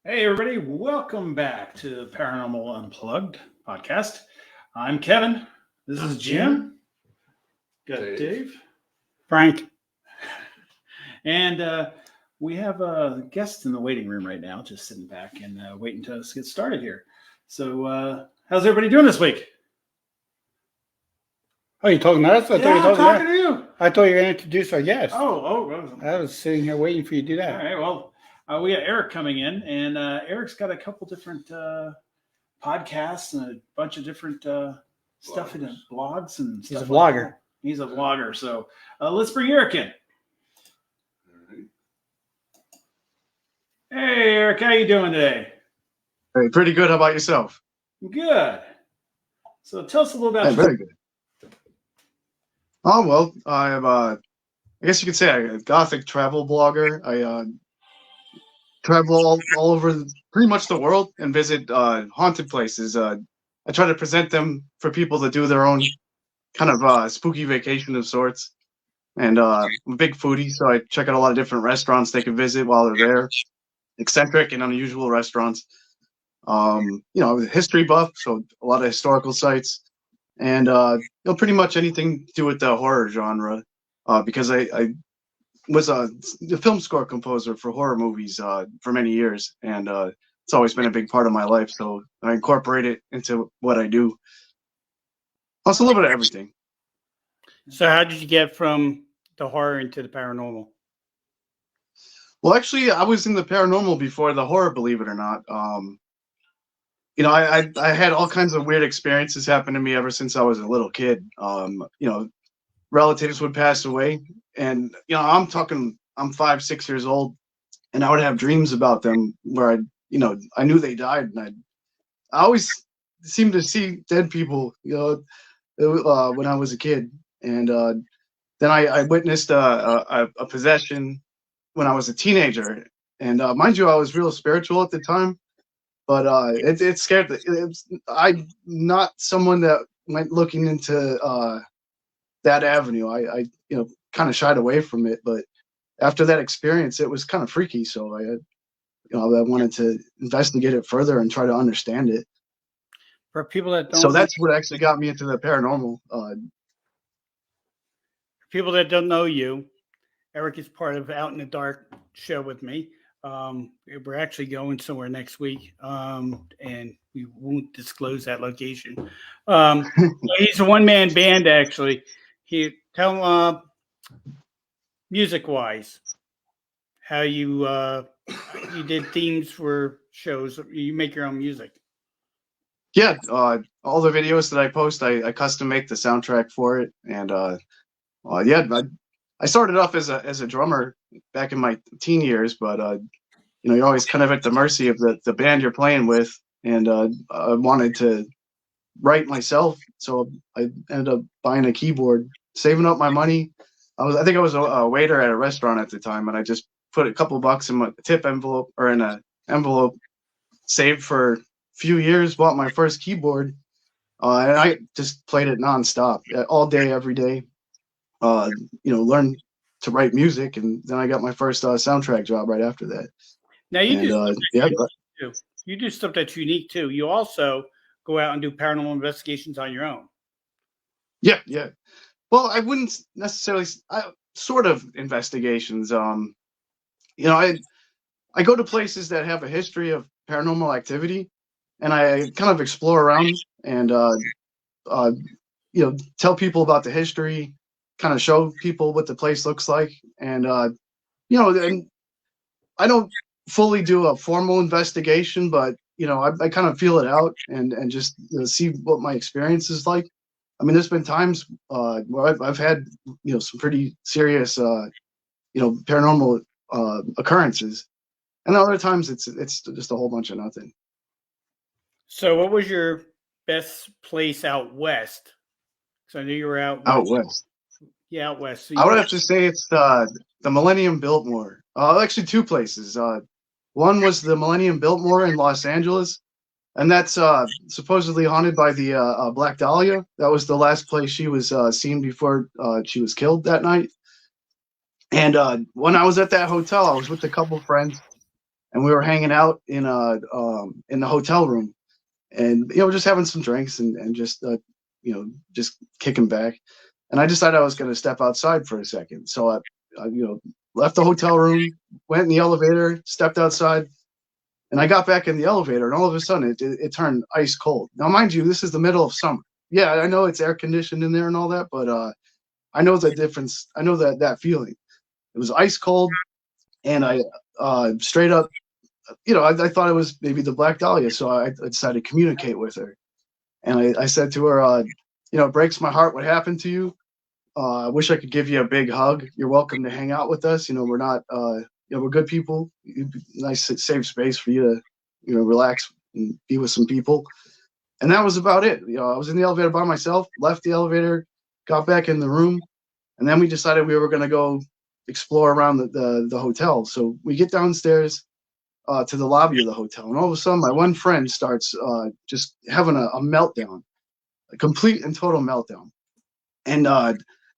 Hey, everybody, welcome back to Paranormal Unplugged podcast. I'm Kevin. This is Jim. Got Dave. Frank. And we have a guest in the waiting room right now, just sitting back and waiting to us get started here. So, how's everybody doing this week? Oh, you talking to us? I'm talking to you. I thought you were going to introduce our guest. Oh. I was sitting here waiting for you to do that. All right, well, we got Eric coming in, and Eric's got a couple different podcasts and a bunch of different stuff in the blogs and stuff. He's a vlogger. Like He's a vlogger. So let's bring Eric in. Hey, Eric, how you doing today? Hey, pretty good. How about yourself? Good. So tell us a little about very good. Oh, well, I'm, I guess you could say I'm a gothic travel blogger. I travel all over pretty much the world and visit haunted places. I try to present them for people to do their own kind of spooky vacation of sorts. And I'm a big foodie, so I check out a lot of different restaurants they can visit while they're there. Eccentric and unusual restaurants. History buff, so a lot of historical sites. And pretty much anything to do with the horror genre, because I was a film score composer for horror movies for many years, and it's always been a big part of my life. So I incorporate it into what I do. Also, a little bit of everything. So, how did you get from the horror into the paranormal? Well, actually, I was in the paranormal before the horror, believe it or not. I had all kinds of weird experiences happen to me ever since I was a little kid. Relatives would pass away, and I'm 5, 6 years old, and I would have dreams about them where I knew they died, and I always seemed to see dead people, when I was a kid, and then I witnessed a possession when I was a teenager, and mind you, I was real spiritual at the time. But it scared. I'm not someone that went looking into that avenue. I kind of shied away from it. But after that experience, it was kind of freaky. So I wanted to investigate it further and try to understand it. For people that don't, so that's what actually got me into the paranormal. For people that don't know you, Eric is part of Out in the Dark show with me. We're actually going somewhere next week, and we won't disclose that location. He's a one-man band, actually. Tell music-wise, how you did themes for shows. You make your own music. Yeah, all the videos that I post, I custom make the soundtrack for it, and I started off as a drummer back in my teen years, but you're always kind of at the mercy of the band you're playing with, and I wanted to write myself, so I ended up buying a keyboard, saving up my money. I think I was a waiter at a restaurant at the time, and I just put a couple bucks in my tip envelope or in an envelope, saved for a few years, bought my first keyboard, and I just played it nonstop, all day, every day. Learned to write music, and then I got my first soundtrack job right after that. Now you do stuff that's unique too. You also go out and do paranormal investigations on your own. Yeah. Well, I wouldn't necessarily. Sort of investigations. I go to places that have a history of paranormal activity, and I kind of explore around and tell people about the history, kind of show people what the place looks like, and and I don't fully do a formal investigation, but I kind of feel it out and just see what my experience is like. I mean, there's been times where I've had some pretty serious paranormal occurrences, and other times it's just a whole bunch of nothing. So, what was your best place out west? Because I knew you were out west. Yeah, out west. So I would have to say it's the Millennium Biltmore. Actually, two places. One was the Millennium Biltmore in Los Angeles, and that's supposedly haunted by the Black Dahlia. That was the last place she was seen before she was killed that night. And when I was at that hotel, I was with a couple friends, and we were hanging out in the hotel room, and just having some drinks and just just kicking back. And I decided I was going to step outside for a second, so I left the hotel room, went in the elevator, stepped outside, and I got back in the elevator, and all of a sudden it turned ice cold. Now, mind you, this is the middle of summer. Yeah, I know it's air conditioned in there and all that, but I know the difference. I know that feeling. It was ice cold, and I straight up, I thought it was maybe the Black Dahlia, so I decided to communicate with her, and I said to her, it breaks my heart what happened to you. I wish I could give you a big hug. You're welcome to hang out with us. We're not, we're good people. Nice safe space for you to, relax and be with some people. And that was about it. I was in the elevator by myself, left the elevator, got back in the room, and then we decided we were going to go explore around the hotel. So we get downstairs to the lobby of the hotel, and all of a sudden my one friend starts just having a meltdown, a complete and total meltdown. And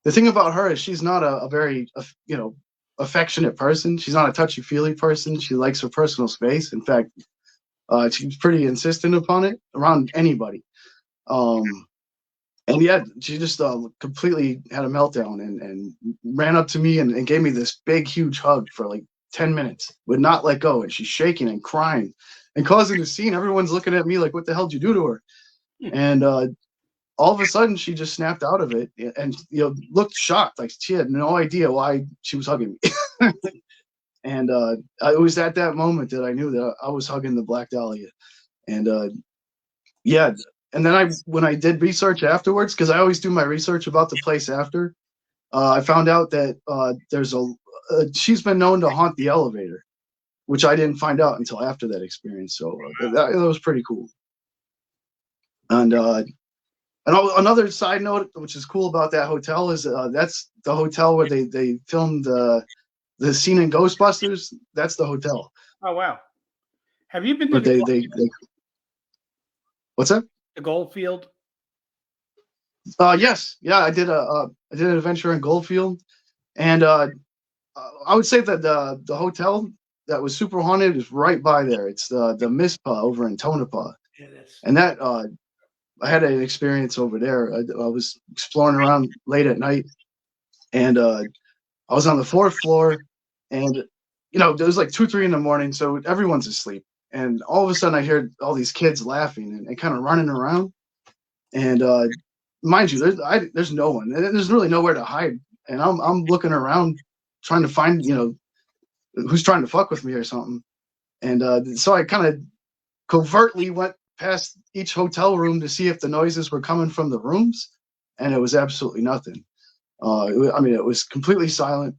the thing about her is she's not a very affectionate person. She's not a touchy-feely person. She likes her personal space. In fact, she's pretty insistent upon it around anybody. And yeah, she just completely had a meltdown and ran up to me and gave me this big, huge hug for like 10 minutes, would not let go. And she's shaking and crying and causing a scene. Everyone's looking at me like, what the hell did you do to her? And all of a sudden, she just snapped out of it and looked shocked, like she had no idea why she was hugging me. And it was at that moment that I knew that I was hugging the Black Dahlia. And yeah, and then when I did research afterwards, because I always do my research about the place after, I found out that there's she's been known to haunt the elevator, which I didn't find out until after that experience. So that was pretty cool. And another side note, which is cool about that hotel, is that's the hotel where they filmed the scene in Ghostbusters. That's the hotel. Oh wow! Have you been to But they what's that? the Goldfield? Yes, yeah, I did an adventure in Goldfield, and I would say that the hotel that was super haunted is right by there. It's the Mizpah over in Tonopah, and that I had an experience over there. I was exploring around late at night, and I was on the 4th floor, and it was like 2, 3 in the morning, so everyone's asleep. And all of a sudden, I hear all these kids laughing and kind of running around. And mind you, there's no one. There's really nowhere to hide. And I'm looking around, trying to find who's trying to fuck with me or something. And so I kind of covertly went past each hotel room to see if the noises were coming from the rooms, and it was absolutely nothing. It was completely silent.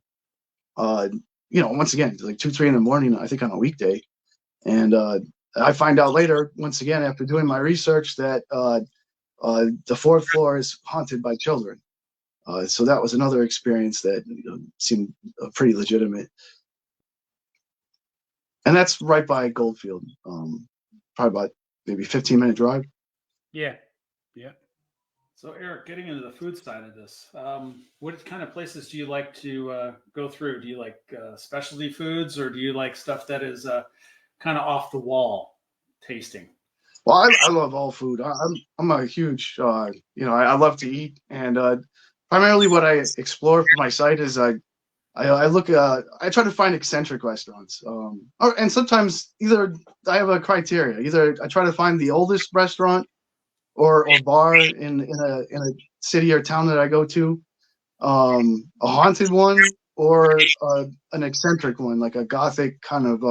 Once again, like 2, 3 in the morning, I think on a weekday. And I find out later, once again, after doing my research, that the 4th floor is haunted by children. So that was another experience that seemed pretty legitimate. And that's right by Goldfield, probably about maybe 15-minute drive. Yeah. So Eric, getting into the food side of this, what kind of places do you like to go through? Do you like specialty foods, or do you like stuff that is kind of off the wall tasting? Well, I love all food. I'm a huge, I love to eat, and primarily what I explore for my site is I look, I try to find eccentric restaurants, and sometimes either I have a criteria. Either I try to find the oldest restaurant or bar in a city or town that I go to, a haunted one, or an eccentric one, like a gothic kind of,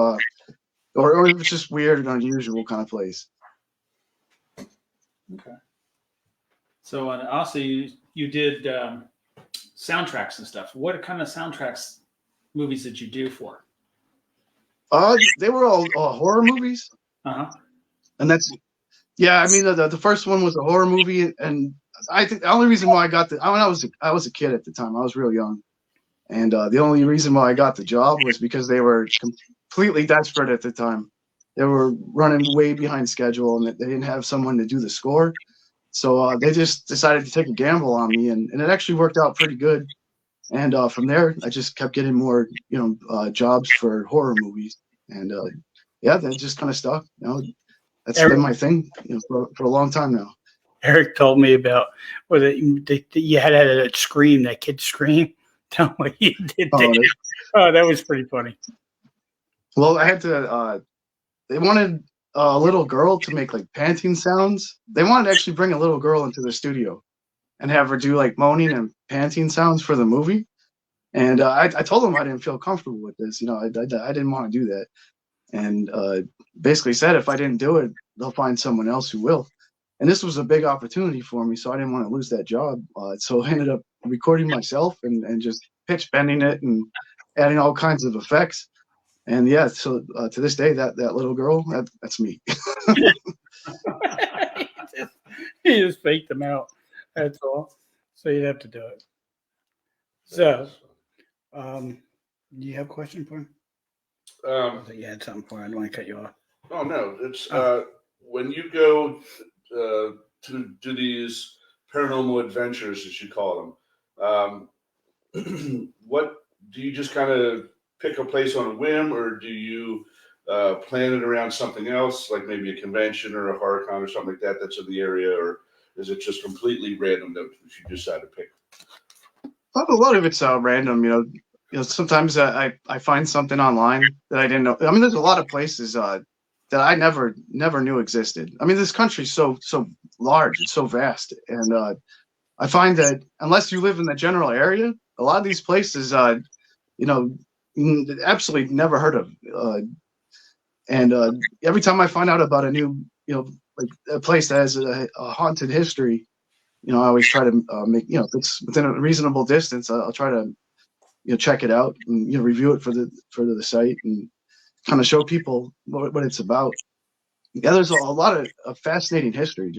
or it's just weird and unusual kind of place. Okay. So, and also you did soundtracks and stuff. What kind of soundtracks movies did you do for? They were all horror movies. And that's, yeah. I mean, the first one was a horror movie, and I think the only reason why I got I was a kid at the time. I was real young, and the only reason why I got the job was because they were completely desperate at the time. They were running way behind schedule, and they didn't have someone to do the score. So they just decided to take a gamble on me, and it actually worked out pretty good. And from there, I just kept getting more, jobs for horror movies. And yeah, that just kind of stuck. That's Eric- been my thing, for a long time now. Eric told me about whether you had that scream, that kid scream. Tell me what you did. Oh, Oh, that was pretty funny. well, I had to. They wanted a little girl to make like panting sounds. They wanted to actually bring a little girl into the studio and have her do like moaning and panting sounds for the movie. And I told them I didn't feel comfortable with this. I didn't want to do that. And basically said if I didn't do it, they'll find someone else who will. And this was a big opportunity for me, so I didn't want to lose that job. So I ended up recording myself and just pitch bending it and adding all kinds of effects. And yeah, so to this day, that little girl, that's me. He just faked them out. That's all. So you'd have to do it. So, you have a question for him? I thought you had something for him. I don't want to cut you off. Oh no, it's when you go to do these paranormal adventures, as you call them. What do you just kind of pick a place on a whim, or do you plan it around something else, like maybe a convention or a horror con or something like that that's in the area, or is it just completely random that you decide to pick? A lot of it's random. Sometimes I find something online that I didn't know. I mean, there's a lot of places that I never knew existed. I mean, this country's so large, it's so vast, and I find that unless you live in the general area, a lot of these places, absolutely never heard of. And every time I find out about a new, like a place that has a haunted history, I always try to make, if it's within a reasonable distance, I'll try to, check it out and, review it for the site and kind of show people what it's about. Yeah, there's a lot of fascinating history.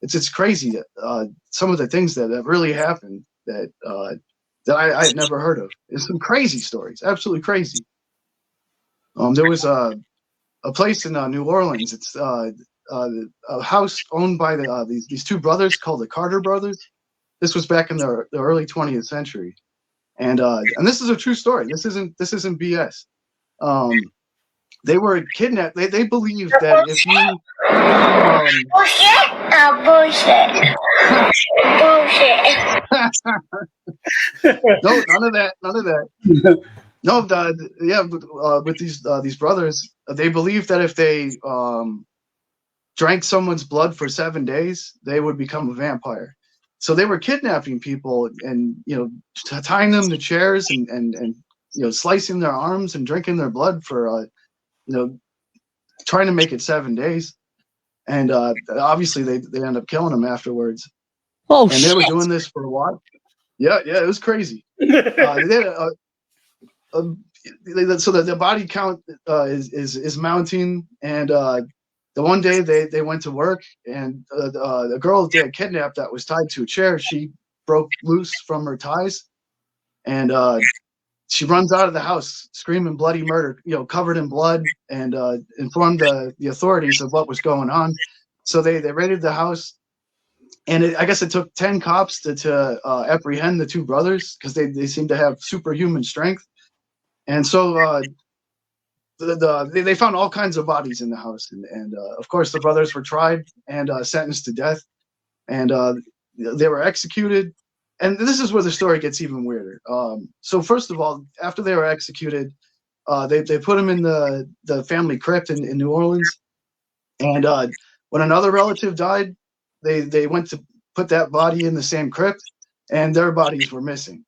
It's crazy that some of the things that really happened that I had never heard of. It's some crazy stories, absolutely crazy. There was a place in New Orleans. It's a house owned by these two brothers called the Carter brothers. This was back in the early 20th century, and this is a true story. This isn't BS. They were kidnapped. They believed that if you no, none of that. No, with these brothers, they believed that if they drank someone's blood for 7 days, they would become a vampire. So they were kidnapping people and tying them to chairs and slicing their arms and drinking their blood for trying to make it 7 days. And obviously they end up killing them afterwards. Oh, and shit. They were doing this for a while. Yeah, it was crazy. They had so the body count is mounting, and the one day they went to work, and the girl they had kidnapped that was tied to a chair, she broke loose from her ties, and she runs out of the house screaming bloody murder, covered in blood, and informed the authorities of what was going on. So they raided the house, and I guess it took 10 cops to apprehend the two brothers because they seem to have superhuman strength. And so they found all kinds of bodies in the house, and of course the brothers were tried and sentenced to death, and they were executed. And this is where the story gets even weirder. So first of all, after they were executed, they put them in the family crypt in New Orleans, and when another relative died, they went to put that body in the same crypt, and their bodies were missing.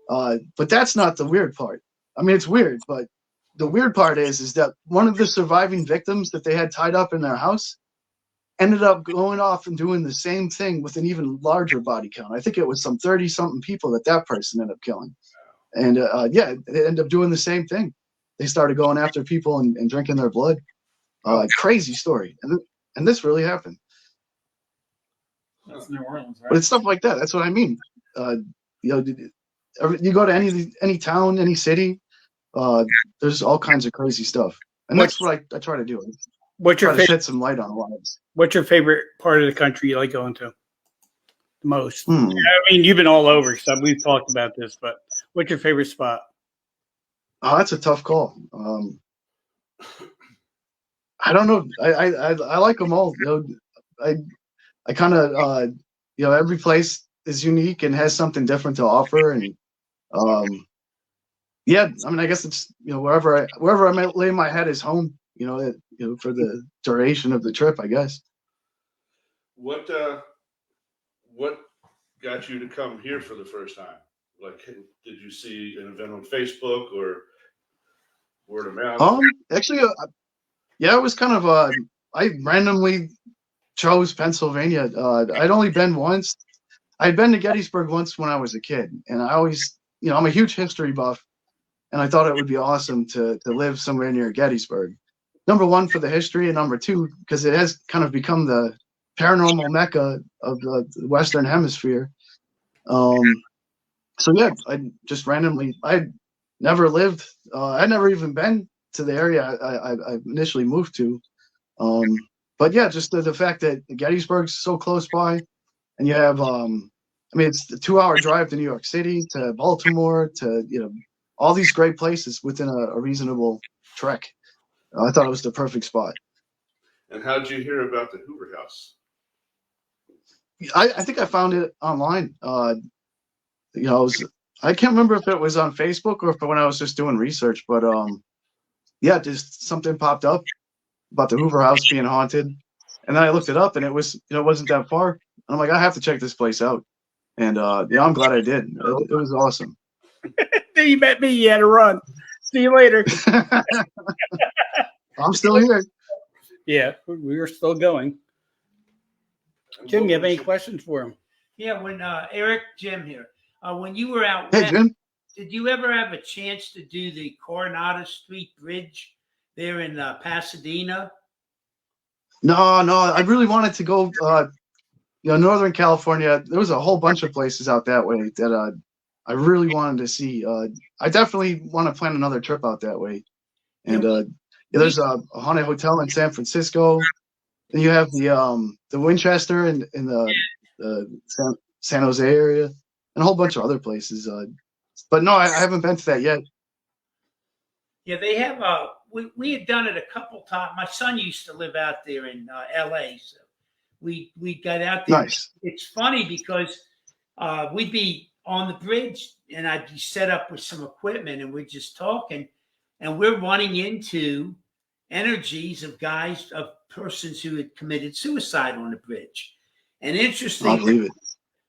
But that's not the weird part. I mean, it's weird, but the weird part is that one of the surviving victims that they had tied up in their house ended up going off and doing the same thing with an even larger body count. I think it was some 30-something people that person ended up killing. And they ended up doing the same thing. They started going after people and drinking their blood. Crazy story. And this really happened. That's New Orleans, right? But it's stuff like that. That's what I mean. You go to any town, any city, there's all kinds of crazy stuff. And that's what I try to do. What's your Try to favorite? shed some light on a lot of this. What's your favorite part of the country you like going to the most? Hmm. I mean, you've been all over, so we've talked about this, but what's your favorite spot? Oh, that's a tough call. I don't know. I like them all. You know, I kind of you know, every place is unique and has something different to offer, and yeah, I mean, I guess it's, you know, wherever I might lay my head is home. You know, you know, for the duration of the trip, I guess. What got you to come here for the first time? Like, did you see an event on Facebook or word of mouth? Actually, yeah, it was kind of I randomly chose Pennsylvania. I'd only been once. I'd been to Gettysburg once when I was a kid, and I always, you know, I'm a huge history buff, and I thought it would be awesome to live somewhere near Gettysburg. Number one, for the history, and number two, because it has kind of become the paranormal mecca of the Western Hemisphere. So yeah, I just randomly, I'd never lived, I'd never even been to the area I initially moved to. But yeah, just the fact that Gettysburg's so close by, and you have, I mean, it's a 2-hour drive to New York City, to Baltimore, to, you know, all these great places within a reasonable trek. I thought it was the perfect spot. And how did you hear about the Hoover House? I think I found it online. You know, I can't remember if it was on Facebook or if when I was just doing research, but yeah, just something popped up about the Hoover House being haunted, and then I looked it up, and it was, you know, it wasn't that far. And I'm like, I have to check this place out, and yeah, I'm glad I did. It was awesome. Then you met me. You had to run. See you later. I'm still here. Yeah, we are still going. Jim, you have any questions for him? Yeah, when Eric, Jim here. When you were out Hey, west, Jim. did you ever have a chance to do the Coronado Street Bridge there in Pasadena? No, I really wanted to go. You know, Northern California. There was a whole bunch of places out that way that I really wanted to see. I definitely want to plan another trip out that way. And yeah, there's a haunted hotel in San Francisco. And you have the Winchester in the San Jose area, and a whole bunch of other places. But no, I haven't been to that yet. Yeah, they have. We had done it a couple times. My son used to live out there in L.A., so we got out there. Nice. It's funny because we'd be on the bridge, and I'd be set up with some equipment, and we're just talking, and we're running into energies of persons who had committed suicide on the bridge. And I interesting, believe it.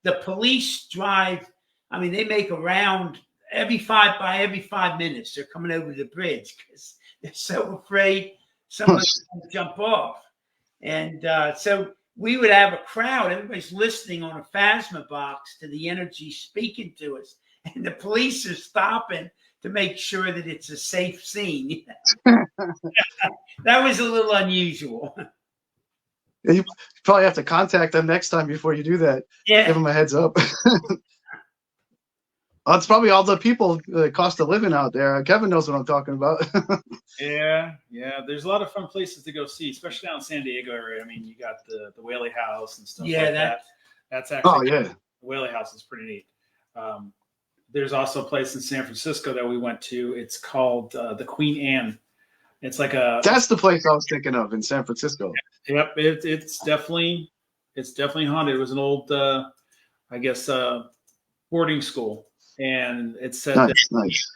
the police drive. I mean, they make a round every 5 minutes. They're coming over the bridge because they're so afraid someone's going to jump off. And so we would have a crowd. Everybody's listening on a Phasma box to the energy speaking to us. And the police are stopping to make sure that it's a safe scene. That was a little unusual. You probably have to contact them next time before you do that. Yeah. Give them a heads up. It's probably all the people, the cost of living out there. Kevin knows what I'm talking about. Yeah. There's a lot of fun places to go see, especially down in San Diego area. I mean, you got the Whaley House and stuff Yeah, like that. That's actually, Oh yeah. the Whaley House is pretty neat. There's also a place in San Francisco that we went to. It's called the Queen Anne. It's like That's the place I was thinking of in San Francisco. Yep, it's definitely haunted. It was an old, I guess, boarding school, and it said that Nice.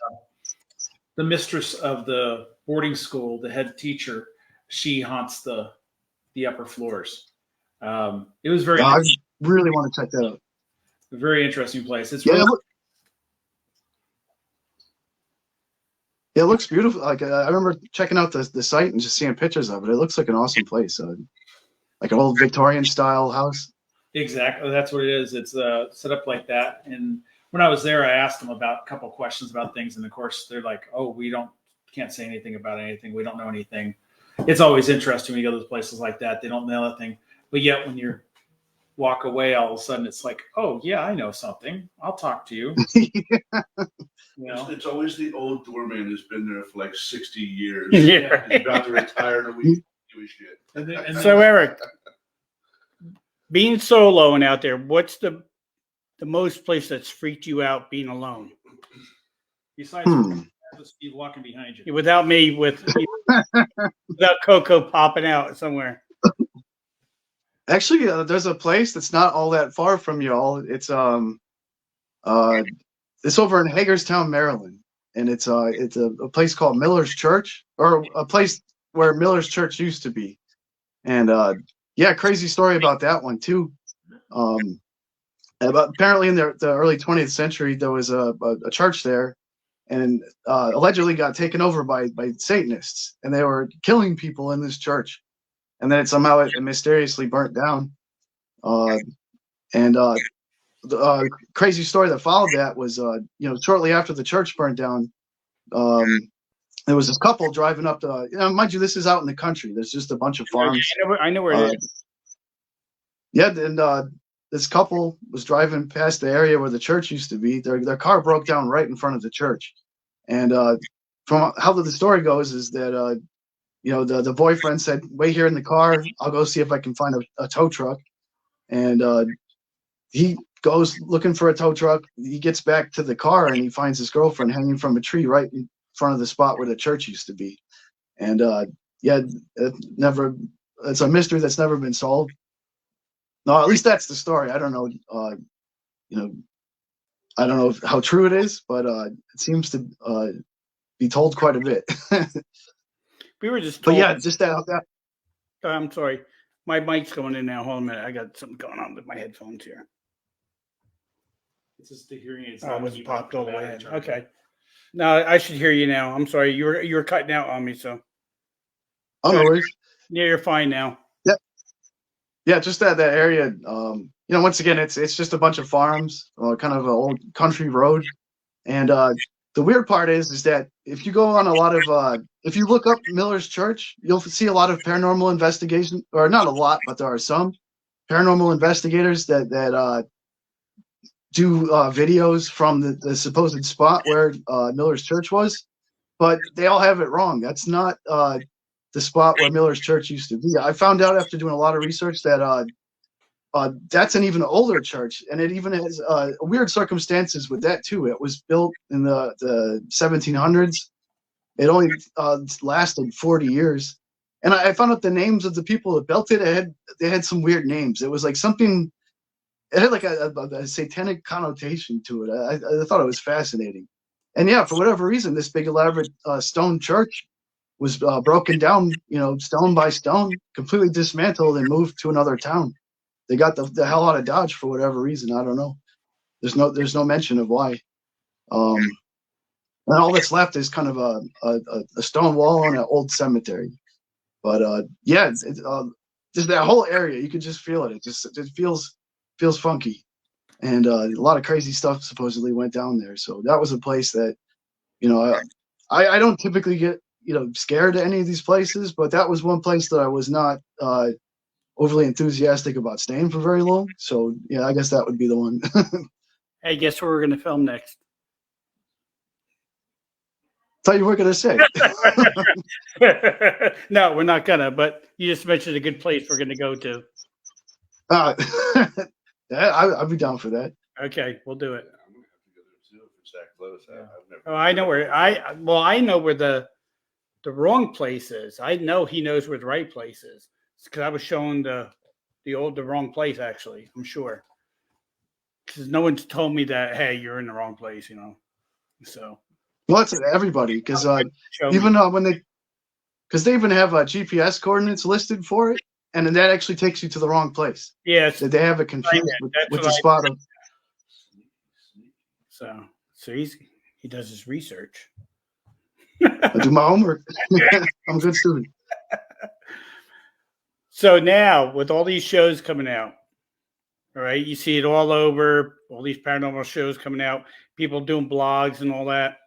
the mistress of the boarding school, the head teacher, she haunts the upper floors. It was very, I really want to check that out. very interesting place. It's Yeah, really, it looks beautiful. Like I remember checking out the site and just seeing pictures of it. It looks like an awesome place. Like an old Victorian style house. exactly, that's what it is. It's set up like that. And when I was there, I asked them about a couple of questions about things, and of course, they're like, "Oh, we can't say anything about anything. We don't know anything." It's always interesting when you go to those places like that. They don't know anything, but yet when you walk away, all of a sudden it's like, "Oh yeah, I know something. I'll talk to you." You know? It's always the old doorman who's been there for like 60 years. Yeah. He's about to retire in a week. Give a shit. And So Eric, being solo and out there, what's the most place that's freaked you out being alone? besides, Hmm. with Steve walking behind you. Without me, without Coco popping out somewhere. Actually, there's a place that's not all that far from y'all. It's over in Hagerstown, Maryland, and it's a place called Miller's Church, or a place where Miller's Church used to be. And yeah, crazy story about that one too. Apparently in the early 20th century, there was a church there, and allegedly got taken over by Satanists, and they were killing people in this church. And then somehow it mysteriously burnt down. The crazy story that followed that was, shortly after the church burned down, there was this couple driving up the, mind you, this is out in the country. There's just a bunch of farms. I know where it is. Yeah, and this couple was driving past the area where the church used to be. Their car broke down right in front of the church. And from how the story goes is that, the boyfriend said, wait here in the car. I'll go see if I can find a tow truck. And he goes looking for a tow truck. He gets back to the car and he finds his girlfriend hanging from a tree right in front of the spot where the church used to be. And it's a mystery that's never been solved. No, at least that's the story. I don't know. I don't know how true it is, but it seems to be told quite a bit. We were just But told, yeah, just that. I'm sorry. My mic's going in now. Hold on a minute. I got something going on with my headphones here. It's just the hearing aids. Oh, it was popped all the way in. Okay. No, I should hear you now. I'm sorry. You were cutting out on me, so. Oh, no worries. Yeah, you're fine now. Yeah, just that area. Once again, it's just a bunch of farms, kind of an old country road. And the weird part is that if you go on a lot of, if you look up Miller's Church, you'll see a lot of paranormal investigation, or not a lot, but there are some paranormal investigators that do videos from the supposed spot where Miller's Church was, but they all have it wrong. That's not the spot where Miller's Church used to be. I found out after doing a lot of research that that's an even older church, and it even has weird circumstances with that too. It was built in the 1700s. It only lasted 40 years, and I found out the names of the people that built it. They had some weird names. It was like something. It had like a satanic connotation to it. I thought it was fascinating, and yeah, for whatever reason, this big elaborate stone church was broken down, stone by stone, completely dismantled and moved to another town. They got the hell out of Dodge for whatever reason. I don't know. There's no mention of why. And all that's left is kind of a stone wall and an old cemetery. But yeah, just that whole area, you could just feel it. It feels funky, and a lot of crazy stuff supposedly went down there. So that was a place that, I don't typically get scared at any of these places, but that was one place that I was not overly enthusiastic about staying for very long. So yeah, I guess that would be the one. Hey, guess where we're going to film next? Thought you were going to say. No, we're not gonna. But you just mentioned a good place we're going to go to. I'd be down for that. Okay, we'll do it. I'm gonna have to go there too if it's that close. I've never. Oh, I know where. I know where the wrong place is. I know he knows where the right place is because I was showing the wrong place. Actually, I'm sure because no one's told me that. Hey, you're in the wrong place. So. Well, that's everybody because Show me. even when they even have GPS coordinates listed for it, and then that actually takes you to the wrong place. Yes. They have it confused with the spot of. So he does his research. I do my homework. I'm a good student. So now, with all these shows coming out, all right, you see it all over, all these paranormal shows coming out, people doing blogs and all that.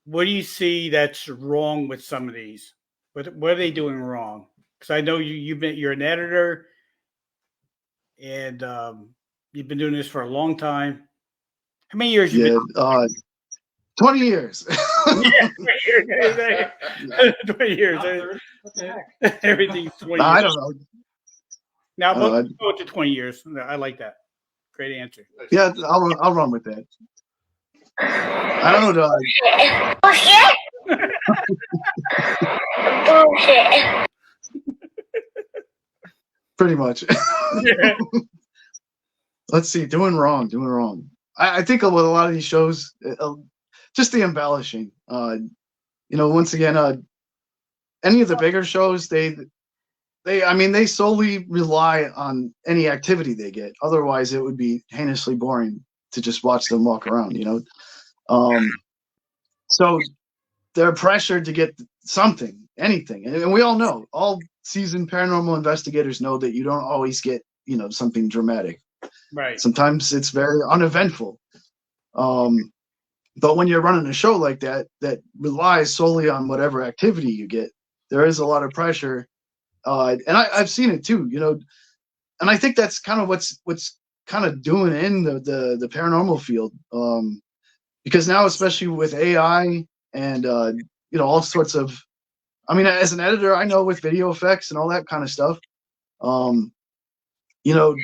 What do you see that's wrong with some of these? What are they doing wrong? Because I know you're an editor, and you've been doing this for a long time. How many years? Yeah, 20 years. 20 years. Everything's 20 years. I don't know. Now, we'll go to 20 years. I like that. Great answer. Yeah, I'll run with that. I don't know, dog. Bullshit. Pretty much. Let's see. Doing wrong. I think with a lot of these shows, just the embellishing. Once again, any of the bigger shows, they solely rely on any activity they get. Otherwise, it would be heinously boring to just watch them walk around. So they're pressured to get something, anything, and we all know, all seasoned paranormal investigators know that you don't always get something dramatic. Right. Sometimes it's very uneventful. But when you're running a show like that relies solely on whatever activity you get, there is a lot of pressure. And I've seen it too, and I think that's kind of what's kind of doing in the paranormal field. Because now, especially with AI and, all sorts of, as an editor, I know with video effects and all that kind of stuff, and you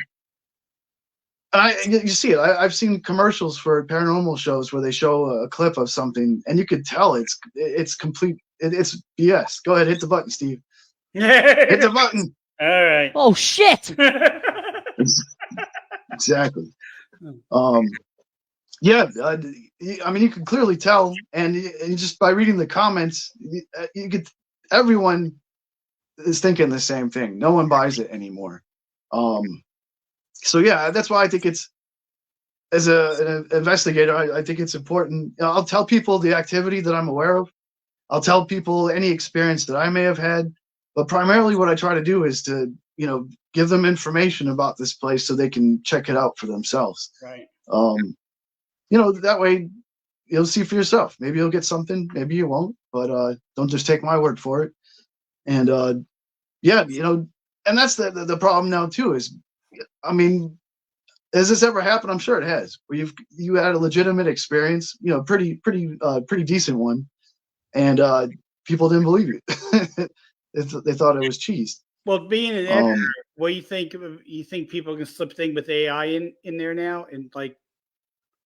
see it. I've seen commercials for paranormal shows where they show a clip of something, and you could tell it's complete. It's BS. Go ahead, hit the button, Steve. Hit the button. All right. Oh shit. Exactly. You can clearly tell, and just by reading the comments, everyone is thinking the same thing. No one buys it anymore. So yeah, that's why I think it's, as an investigator, I think it's important. I'll tell people the activity that I'm aware of. I'll tell people any experience that I may have had, but primarily what I try to do is to, give them information about this place so they can check it out for themselves. Right. That way you'll see for yourself. Maybe you'll get something, maybe you won't, but don't just take my word for it. And and that's the problem now too is, has this ever happened? I'm sure it has, where you had a legitimate experience, pretty decent one, and people didn't believe you. They thought it was cheese. Well, being an editor, what do you think? You think people can slip things with AI in there now, and like?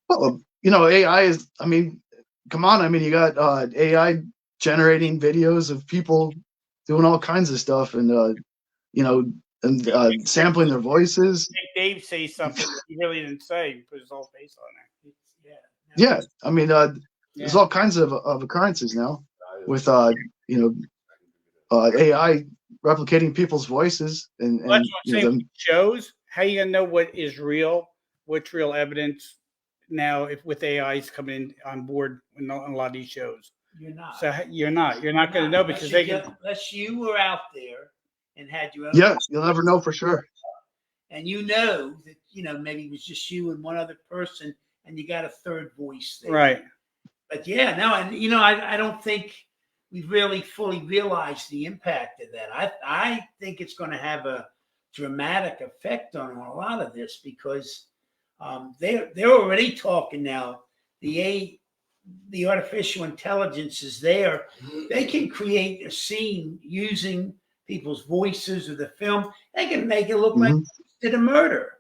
Well, AI is. Come on. You got AI generating videos of people doing all kinds of stuff, and sampling their voices. Dave say something that he really didn't say. He put his whole face on it. Yeah. There's all kinds of occurrences now with AI replicating people's voices and Well, that's what I'm saying. Shows, how you gonna know what is real, what's real evidence now if with AIs coming in on board on a lot of these shows? You're not. So you're not going to know because they can. Unless you were out there and had your own. Yeah, you'll never know for sure. And that maybe it was just you and one other person, and you got a third voice there. Right. But yeah, no, and I don't think we've really fully realized the impact of that. I think it's going to have a dramatic effect on a lot of this because they're already talking now. The artificial intelligence is there. They can create a scene using people's voices or the film. They can make it look like they did a murder.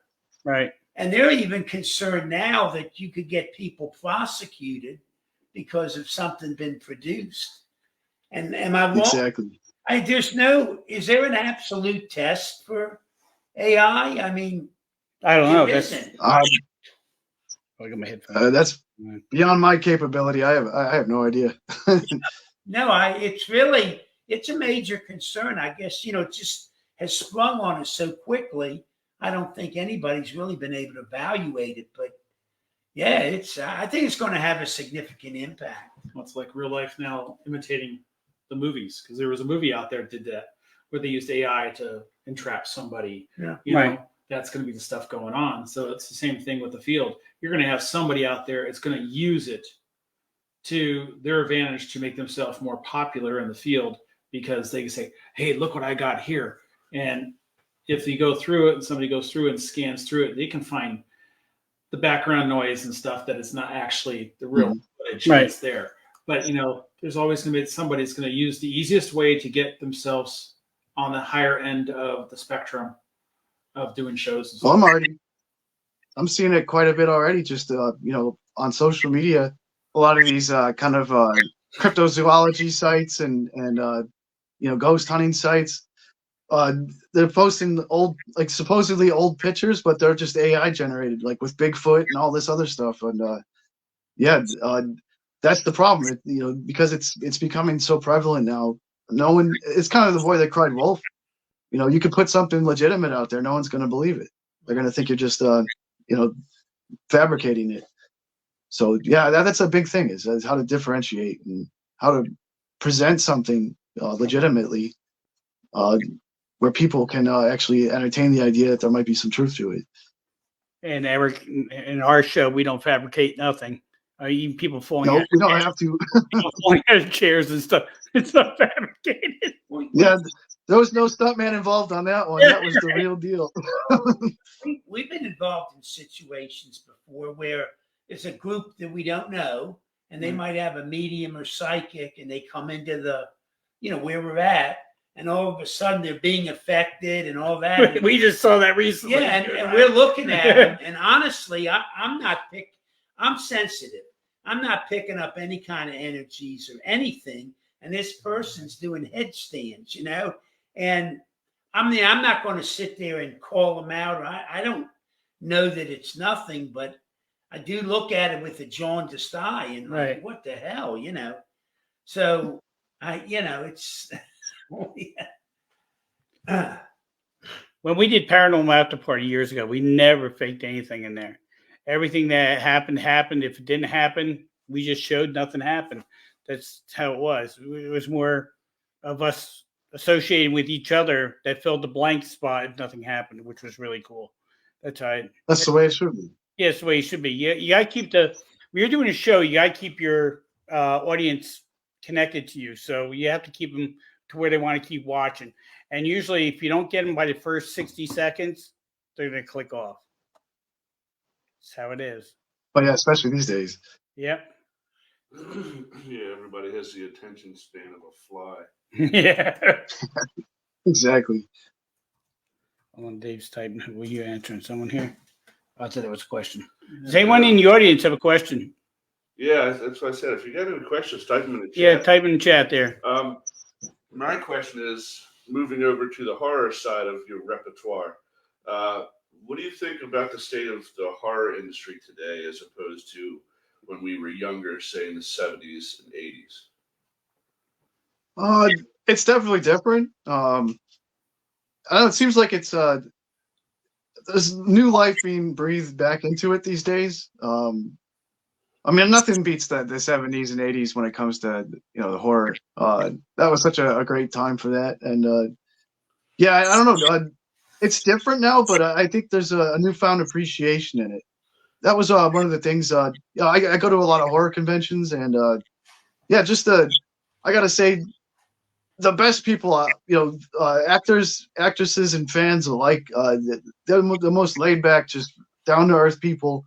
Right. And they're even concerned now that you could get people prosecuted because of something been produced. And am I wrong? Exactly. Is there an absolute test for AI? I don't know. That's look at my headphones. That's beyond my capability. I have no idea. No, it's a major concern. I guess, it just has sprung on us so quickly. I don't think anybody's really been able to evaluate it, but yeah, I think it's going to have a significant impact. Well, it's like real life now imitating the movies, because there was a movie out there that did that where they used AI to entrap somebody. Yeah. That's going to be the stuff going on. So it's the same thing with the field. You're going to have somebody out there. It's going to use it to their advantage to make themselves more popular in the field because they can say, hey, look what I got here. And if you go through it and somebody goes through and scans through it, they can find the background noise and stuff that is not actually the real footage that's there. But, there's always going to be somebody that's going to use the easiest way to get themselves on the higher end of the spectrum of doing shows. Well, I'm seeing it quite a bit already. Just on social media, a lot of these kind of cryptozoology sites and ghost hunting sites. They're posting supposedly old pictures, but they're just AI generated, like with Bigfoot and all this other stuff. And that's the problem. Because it's becoming so prevalent now. No one. It's kind of the boy that cried wolf. You could put something legitimate out there, no one's going to believe it. They're going to think you're just fabricating it. So yeah, that's a big thing is how to differentiate and how to present something legitimately, where people can actually entertain the idea that there might be some truth to it. And Eric, in our show, we don't fabricate nothing. Even people falling No, out, we don't have to. falling out of chairs and stuff. It's not fabricated. Yeah, there was no stuntman involved on that one. That was the real deal. We've been involved in situations before where it's a group that we don't know, and they might have a medium or psychic, and they come into the, where we're at, and all of a sudden they're being affected and all that. We just saw that recently. Yeah, and we're looking at them, and honestly, I'm sensitive. I'm not picking up any kind of energies or anything, and this person's doing headstands, and I'm not going to sit there and call them out. I don't know that it's nothing, but I do look at it with a jaundiced eye and Right. what the hell, So it's When we did Paranormal After Party years ago, we never faked anything in there. Everything that happened. If it didn't happen, we just showed nothing happened. That's how it was. It was more of us associating with each other that filled the blank spot if nothing happened, which was really cool. That's right. That's the way it should be. Yeah, it's the way it should be. You got to keep when you're doing a show, you got to keep your audience connected to you. So you have to keep them to where they want to keep watching. And usually if you don't get them by the first 60 seconds, they're going to click off. That's how it is. But yeah, especially these days. Yep. Yeah, everybody has the attention span of a fly. Yeah. Exactly. Hold on, Dave's typing. Were you answering someone here? I thought there was a question. Does anyone in the audience have a question? Yeah, that's what I said. If you got any questions, type them in the chat. Yeah, type in the chat there. My question is, moving over to the horror side of your repertoire, what do you think about the state of the horror industry today as opposed to when we were younger, say in the 70s and 80s? It's definitely different. I don't know, it seems like it's there's new life being breathed back into it these days. Nothing beats the 70s and 80s when it comes to the horror. That was such a great time for that. And I don't know. It's different now, but I think there's a newfound appreciation in it. That was one of the things. I go to a lot of horror conventions, and I gotta say, the best people, actors, actresses, and fans alike. They're the most laid back, just down to earth people.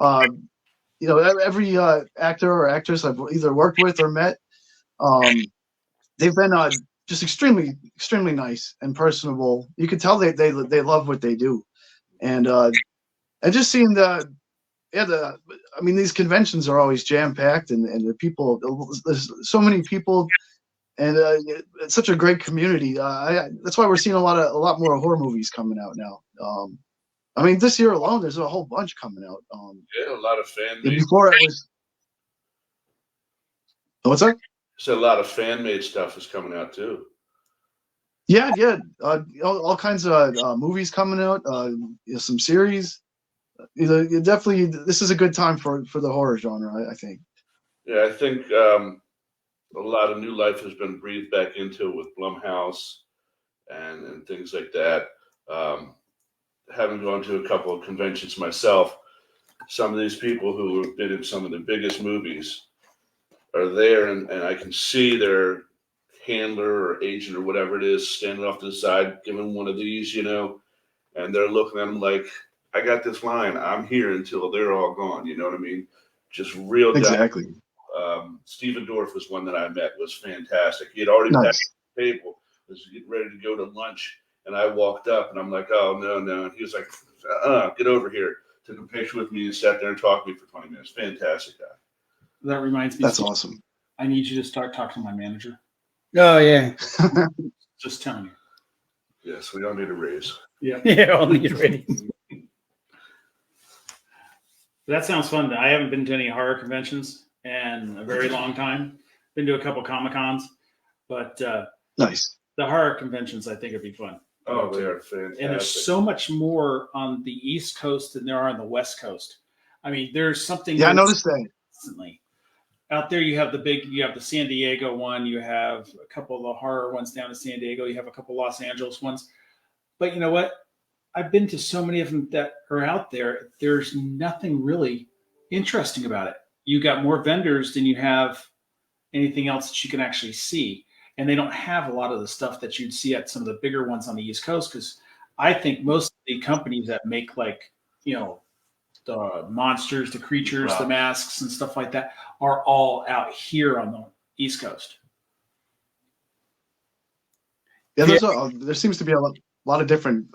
Every actor or actress I've either worked with or met, they've been just extremely, extremely nice and personable. You can tell they love what they do, and just seeing these conventions are always jam packed, and the people, there's so many people, and it's such a great community. That's why we're seeing a lot more horror movies coming out now. This year alone, there's a whole bunch coming out. Yeah, a lot of fan made. Before it was. What's that? So a lot of fan made stuff is coming out too. Yeah. All kinds of movies coming out. Some series. Definitely, this is a good time for the horror genre, I think. Yeah, I think a lot of new life has been breathed back into it with Blumhouse and things like that. Having gone to a couple of conventions myself, some of these people who have been in some of the biggest movies are there, and I can see their handler or agent or whatever it is standing off to the side, giving one of these, and they're looking at them like, I got this line. I'm here until they're all gone. You know what I mean? Just real. Exactly. Stephen Dorff was one that I met. Was fantastic. He had already packed the table, was getting ready to go to lunch, and I walked up, and I'm like, oh, no. And he was like, get over here. took a picture with me and sat there and talked to me for 20 minutes. Fantastic guy. That reminds me. That's Steve, awesome. I need you to start talking to my manager. Oh yeah, Just telling you. Yes, we don't need a raise. Yeah. yeah. All these ready. That sounds fun. I haven't been to any horror conventions in a very long time. Been to a couple Comic Cons, but Nice. the horror conventions I think would be fun. Oh, they are fantastic. And there's so much more on the East Coast than there are on the West Coast. I mean, there's something. Yeah, I noticed that. Constantly. Out there, you have the San Diego one. You have a couple of the horror ones down in San Diego. You have a couple Los Angeles ones. But you know what? I've been to so many of them that are out there. There's nothing really interesting about it. You got more vendors than you have anything else that you can actually see. And they don't have a lot of the stuff that you'd see at some of the bigger ones on the East Coast. Because I think most of the companies that make the monsters, the creatures, Right. the masks and stuff like that are all out here on the East Coast. Yeah, there seems to be a lot of different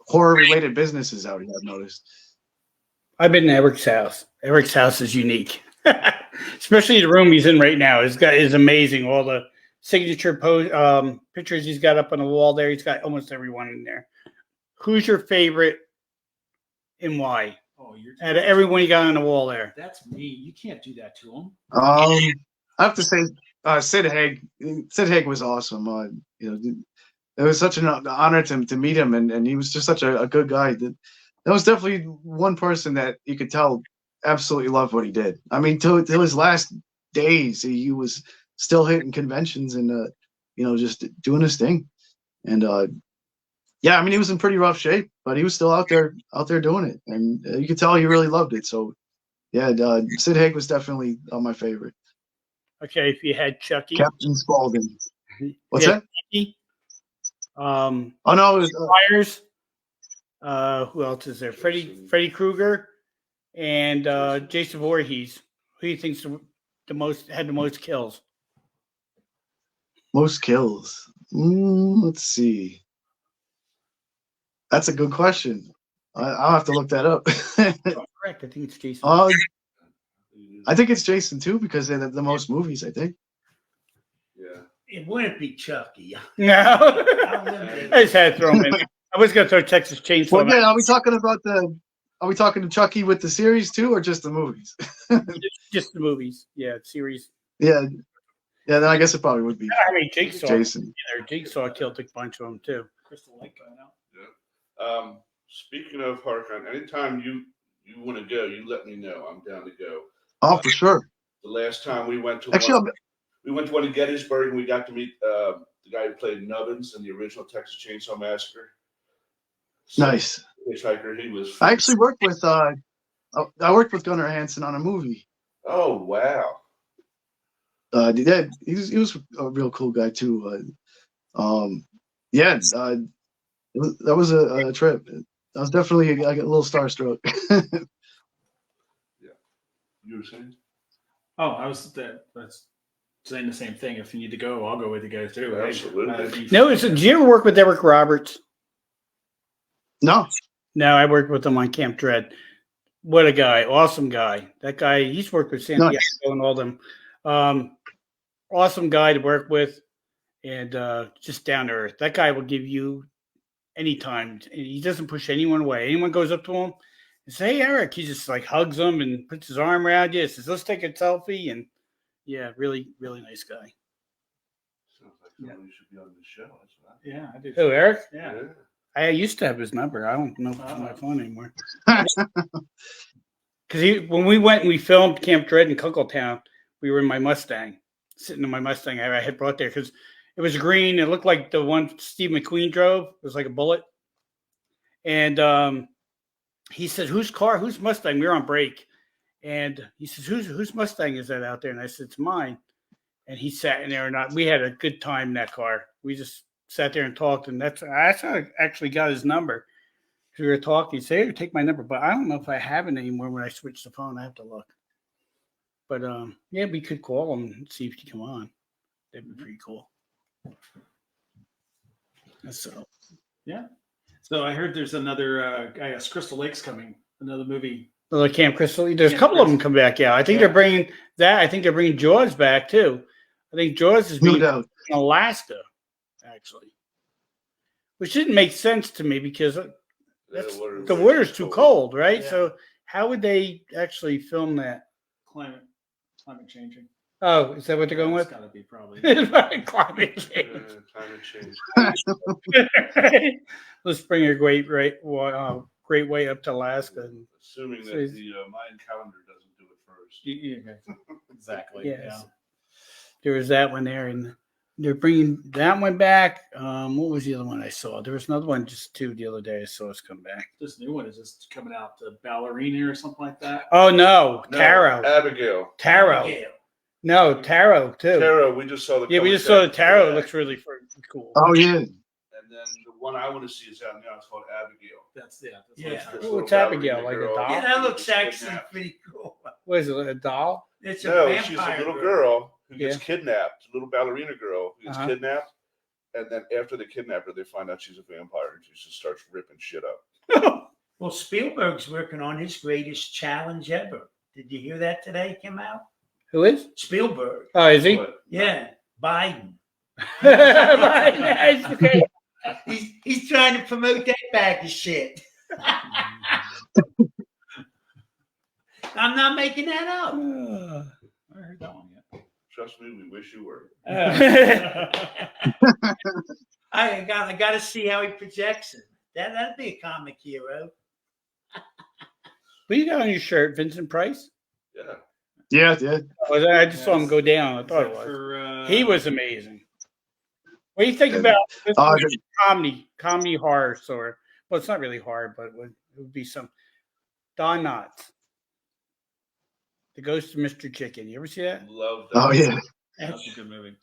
horror related businesses out here. I've noticed. I've been to Eric's house. Eric's house is unique, especially the room he's in right now. Is amazing. All the signature pictures he's got up on the wall there. He's got almost everyone in there. Who's your favorite and why? Oh, Out of everyone you got on the wall there. that's me. You can't do that to them. I have to say, Sid Haig. Sid Haig was awesome. It was such an honor to meet him, and he was just such a good guy. That was definitely one person that you could tell absolutely loved what he did. I mean, till his last days, he was still hitting conventions and just doing his thing. And yeah, I mean, he was in pretty rough shape, but he was still out there doing it, and you could tell he really loved it. So yeah, Sid Haig was definitely my favorite. Okay, if you had Chucky. Captain Spaulding. What's Yeah, that? Chucky. Oh no, it was, Myers. Who else is there? Freddy Krueger and Jason Voorhees. Who do you think's had the most kills? most kills. Let's see. That's a good question. I'll have to look that up. Correct. I think it's Jason. I think it's Jason too because they have the most movies. I think. Yeah. It wouldn't be Chucky. No, I just had to throw him in. I was going to throw Texas Chainsaw. Well, yeah. Are we talking about Are we talking to Chucky with the series too, or just the movies? Just the movies. Yeah, series. Yeah. Then I guess it probably would be I mean, Jigsaw. Jason. Jigsaw killed a bunch of them too. Crystal Lake coming out. Speaking of HorrorCon, anytime you want to go, you let me know. I'm down to go. Oh, for sure. The last time we went to Actually, we went to one in Gettysburg, and we got to meet the guy who played Nubbins in the original Texas Chainsaw Massacre. nice. Hitchhiker, he was. I actually worked with I worked with Gunnar Hansen on a movie. Oh wow! He was a real cool guy too. Yeah, that was a trip. I was definitely I got a little starstruck. You were saying? Oh, I was saying the same thing. If you need to go, I'll go with you guys too. Right? Absolutely. No, did you ever work with Eric Roberts? No, No, I worked with him on Camp Dread. What a guy. Awesome guy. That guy, he's worked with Santiago and all them. Awesome guy to work with and just down to earth. That guy will give you anytime. He doesn't push anyone away. Anyone goes up to him and say, "Hey, Eric," he just like hugs them and puts his arm around you. Says, "Let's take a selfie." And yeah, really, really nice guy. Sounds like someone you should be on the show. That's what Yeah, I do. Oh, Eric? Yeah. I used to have his number. I don't know if it's on my phone anymore. Because when we went and we filmed Camp Dread in Kunkletown, we were in my Mustang, sitting in my Mustang I had brought there because it was green. It looked like the one Steve McQueen drove. It was like a Bullet. And he said, whose Mustang? We were on break. And he says, whose Mustang is that out there? And I said, it's mine. And he sat in there and we had a good time in that car. We just sat there and talked. And that's how I actually got his number. We were talking. He said, "Hey, take my number," but I don't know if I have it anymore. When I switch the phone, I have to look. But yeah, we could call him and see if he come on. That'd be pretty cool. So So I heard there's another, I guess Crystal Lake's coming, another movie. The Camp Crystal. There's a Camp couple of them Crystal. come back. Yeah, I think Yeah. they're bringing that. I think they're bringing Jaws back too. I think Jaws is No being doubt. in Alaska, actually, which didn't make sense to me because that's, the water's too cold, right? Yeah. So how would they actually film that? Climate changing. Oh, is that what they're going It's with? got to be probably. Climate change. Climate change. Let's bring a great way up to Alaska. And, Assuming that So the is- Mayan calendar doesn't do it first. Exactly. Yes. Yeah. there was that one there, and they're bringing that one back. What was the other one I saw? There was another one, just two the other day I saw us come back. This new one is just coming out, the Ballerina or something like that. Oh no, No, Tarot. Abigail. Tarot. Yeah. No, Tarot too. Tarot, we just saw the Yeah, we cover just saw the text. Tarot. It looks really cool. Oh yeah. And then the one I want to see is out now. It's called Abigail. That's Yeah. This Oh, little it's Abigail, ballerina like a girl. doll? Yeah, that looks Gets actually kidnapped. pretty cool. What is it, a doll? It's a No, vampire she's a little girl who gets Yeah. kidnapped. A little ballerina girl who gets Uh-huh. kidnapped. And then after they kidnap her, they find out she's a vampire and she just starts ripping shit up. Well, Spielberg's working on his greatest challenge ever. Did you hear that today? Came out. Who is? Spielberg. Oh, is he? But Yeah, Biden. Okay. He's trying to promote that bag of shit. I'm not making that up. I heard that one yet. trust me, we wish you were. I got to see how he projects it. That'd be a comic hero. What you got on your shirt, Vincent Price? Yeah. Yeah, yeah. Oh, I just saw him go down. I thought it was. For, He was amazing. What do you think about this Uh, was comedy horror story? Well, it's not really horror, but it would be some. Don Knotts, The Ghost of Mr. Chicken. You ever see that? Love that. Oh yeah. That's a good movie.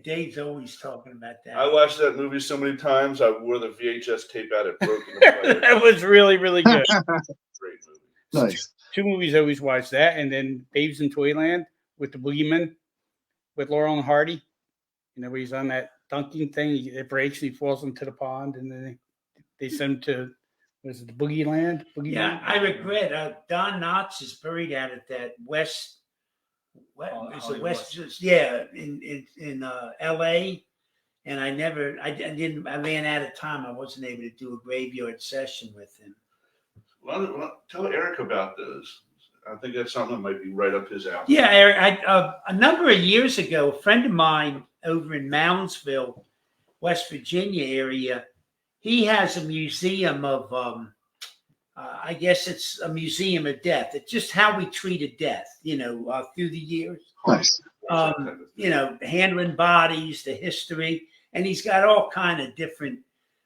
Dave's always talking about that. I watched that movie so many times. I wore the VHS tape out. It broke in the play. That was really, really good. Great movie. Nice. Two movies I always watch that, and then Babes in Toyland with the Boogeyman with Laurel and Hardy. You know, where he's on that dunking thing, it breaks, he falls into the pond, and then they send him to, was it the Boogie Land? Yeah, I regret. Don Knotts is buried out at that West. What is it? Hollywood West? Yeah, in L.A. And I ran out of time. I wasn't able to do a graveyard session with him. Well, tell Eric about this. I think that's something that might be right up his alley. Yeah, Eric. A number of years ago, a friend of mine over in Moundsville, West Virginia area, he has a museum of, I guess it's a museum of death. It's just how we treated death, through the years. Nice. Handling bodies, the history, and he's got all kind of different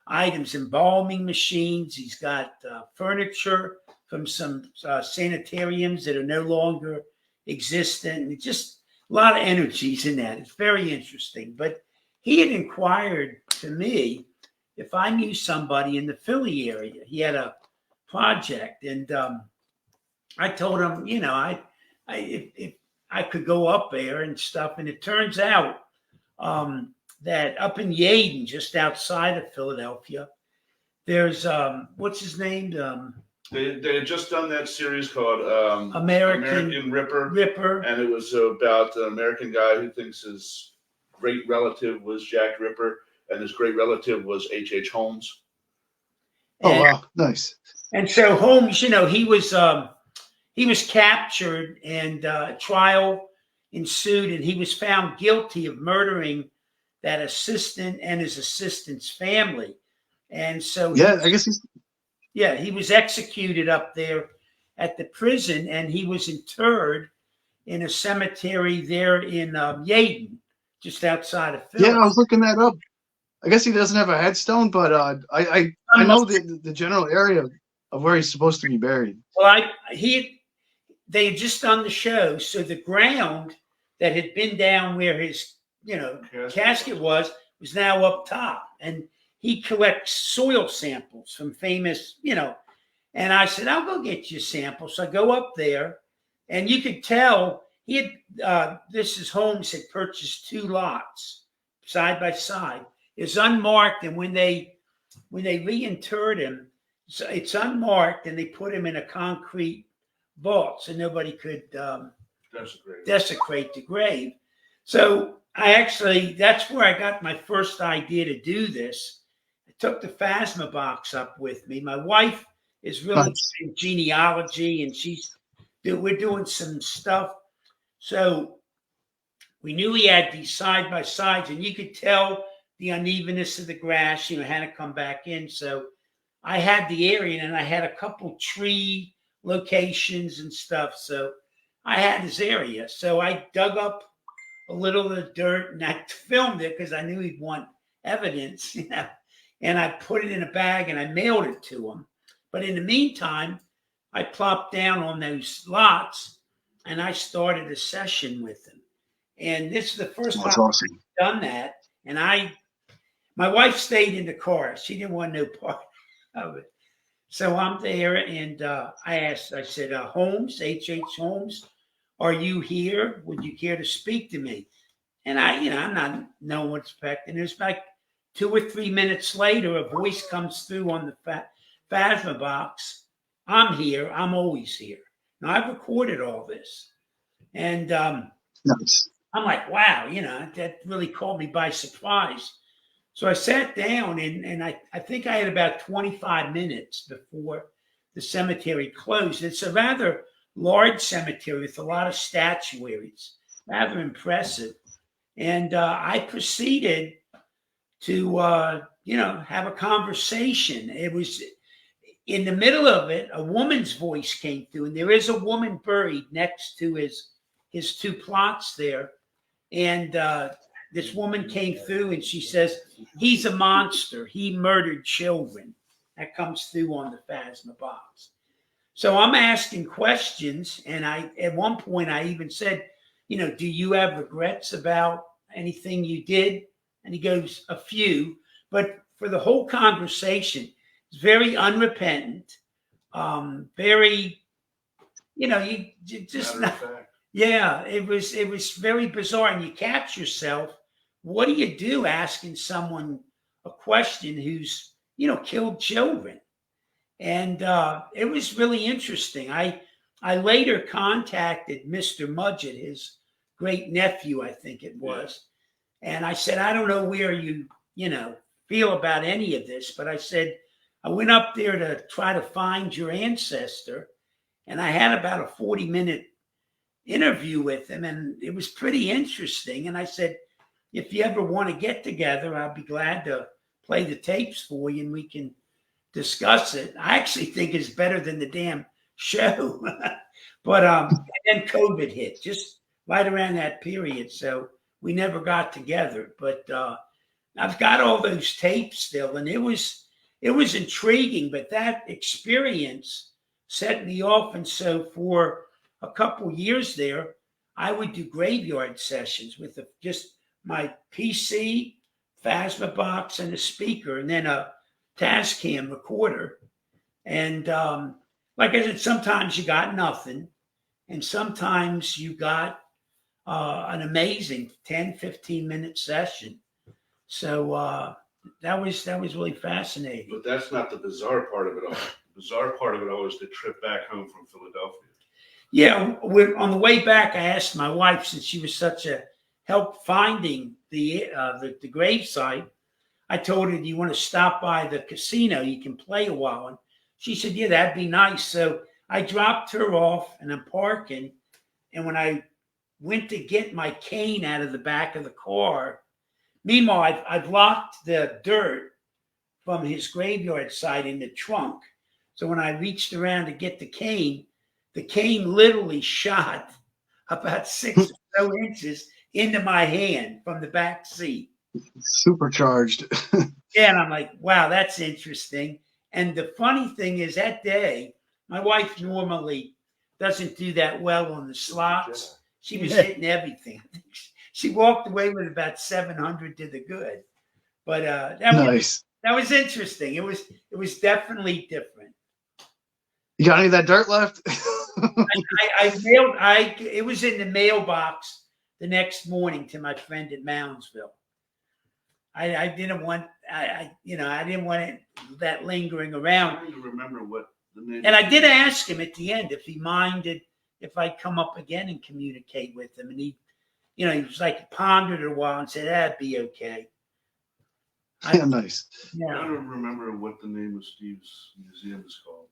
items, embalming machines. He's got furniture from some sanitariums that are no longer existent. It's just a lot of energies in that. It's very interesting. But he had inquired to me if I knew somebody in the Philly area. He had a project, and I told him, if I could go up there and stuff. And it turns out that up in Yeadon, just outside of Philadelphia, there's what's his name? They had just done that series called American Ripper, and it was about an American guy who thinks his great relative was Jack Ripper, and his great relative was H.H. Holmes. Oh And- wow. Nice. And so Holmes, he was captured and trial ensued, and he was found guilty of murdering that assistant and his assistant's family. And so Yeah, I guess he's he was executed up there at the prison, and he was interred in a cemetery there in Yeadon, just outside of Philly. yeah, I was looking that up. I guess he doesn't have a headstone, but I know the general area of where he's supposed to be buried. Well, they had just done the show, so the ground that had been down where his casket was now up top, and he collects soil samples from famous, and I said, I'll go get you a sample. So I go up there, and you could tell he had, Holmes had purchased two lots side by side. It's unmarked, and when they when they reinterred him, so it's unmarked, and they put him in a concrete vault so nobody could Desecrated. desecrate the grave. So that's where I got my first idea to do this. I took the Phasma box up with me. My wife is really Nice. in genealogy, and we're doing some stuff. So we knew he had these side by sides, and you could tell the unevenness of the grass, had to come back in. So I had the area, and I had a couple tree locations and stuff. So I had his area. So I dug up a little of the dirt, and I filmed it because I knew he'd want evidence, and I put it in a bag and I mailed it to him. But in the meantime, I plopped down on those lots and I started a session with him. And this is the first That's time awesome. I've done that. And my wife stayed in the car. She didn't want no part of it. So I'm there, and I said, Holmes, H.H. Holmes, are you here? Would you care to speak to me? And I'm not knowing what's expecting. There's like 2 or 3 minutes later, a voice comes through on the Phasma box. I'm here. I'm always here. Now, I've recorded all this. And Nice. I'm like, wow, that really caught me by surprise. So I sat down, and I think I had about 25 minutes before the cemetery closed. It's a rather large cemetery with a lot of statuaries, rather impressive. And I proceeded to, have a conversation. It was in the middle of it, a woman's voice came through, and there is a woman buried next to his 2 plots there. And this woman came through, and she says, he's a monster. He murdered children. That comes through on the Phasma box. So I'm asking questions, and at one point I even said, do you have regrets about anything you did? And he goes, a few. But for the whole conversation, it's very unrepentant, very, you just Matter of fact. yeah, it was very bizarre. And you catch yourself, what do you do asking someone a question who's, killed children? And it was really interesting. I later contacted Mr. Mudgett, his great nephew, I think it was. And I said, I don't know where you feel about any of this, but I said, I went up there to try to find your ancestor, and I had about a 40-minute interview with him, and it was pretty interesting. And I said, if you ever want to get together, I'd be glad to play the tapes for you, and we can discuss it. I actually think it's better than the damn show. But and then COVID hit just right around that period, so we never got together. But I've got all those tapes still, and it was intriguing. But that experience set me off, and so for a couple years there, I would do graveyard sessions with just my PC, Phasma box, and a speaker, and then a Tascam recorder. And like I said, sometimes you got nothing, and sometimes you got an amazing 10, 15-minute session. So that was really fascinating. But that's not the bizarre part of it all. The bizarre part of it all is the trip back home from Philadelphia. Yeah, on the way back, I asked my wife, since she was such a help finding the gravesite, I told her, do you want to stop by the casino? You can play a while. And she said, yeah, that'd be nice. So I dropped her off, and I'm parking. And when I went to get my cane out of the back of the car, meanwhile, I've locked the dirt from his graveyard site in the trunk. So when I reached around to get the cane literally shot about 6 or so inches into my hand from the back seat. Supercharged. Yeah, and I'm like, wow, that's interesting. And the funny thing is, that day, my wife normally doesn't do that well on the slots. She was hitting everything. She walked away with about 700 to the good. But Nice. that was interesting. It was definitely different. You got any of that dirt left? It was in the mailbox the next morning to my friend at Moundsville. I didn't want I didn't want it that lingering around. I don't even remember what the name. And I did ask him at the end if he minded if I'd come up again and communicate with him. And he was like pondered a while and said, that'd be okay. Yeah, nice. I don't remember what the name of Steve's museum is called.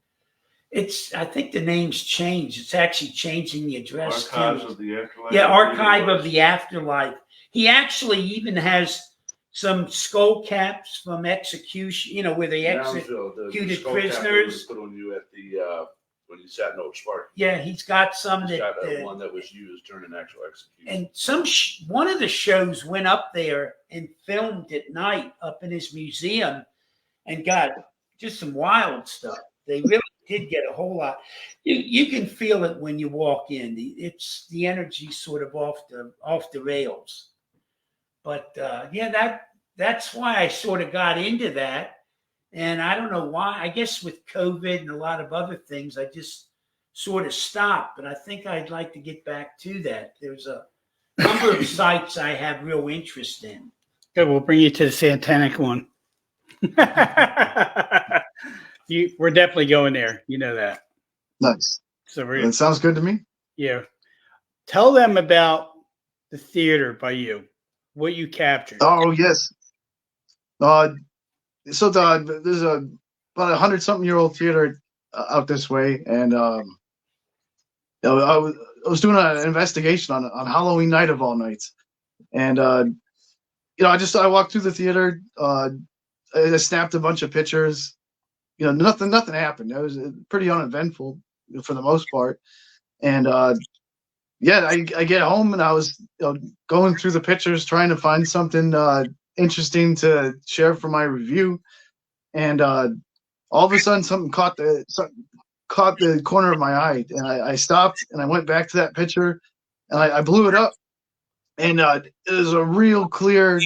I think the name's changed. It's actually changing the address. Archives too. of the Afterlife. Yeah, Archive of the Afterlife. He actually even has some skull caps from execution, where they executed prisoners. Put on you at the when you sat in Oak Spark. Yeah, he's got some He's that. got one that was used during an actual execution. And one of the shows went up there and filmed at night up in his museum, and got just some wild stuff. They really did get a whole lot. You can feel it when you walk in. It's the energy sort of off the rails. But that's why I sort of got into that. And I don't know why. I guess with COVID and a lot of other things, I just sort of stopped. But I think I'd like to get back to that. There's a number of sites I have real interest in. Good. We'll bring you to the Santanic one. We're definitely going there. You know that. Nice. So That sounds good to me. yeah. Tell them about the theater by you, what you captured. Oh yes. So there's about 100-something-year-old theater out this way, and I was doing an investigation on Halloween night of all nights, and I walked through the theater. I snapped a bunch of pictures. Nothing happened. It was pretty uneventful for the most part, and I get home and I was going through the pictures trying to find something interesting to share for my review, and all of a sudden something caught the corner of my eye, and I stopped and I went back to that picture and I blew it up, and it was a real clear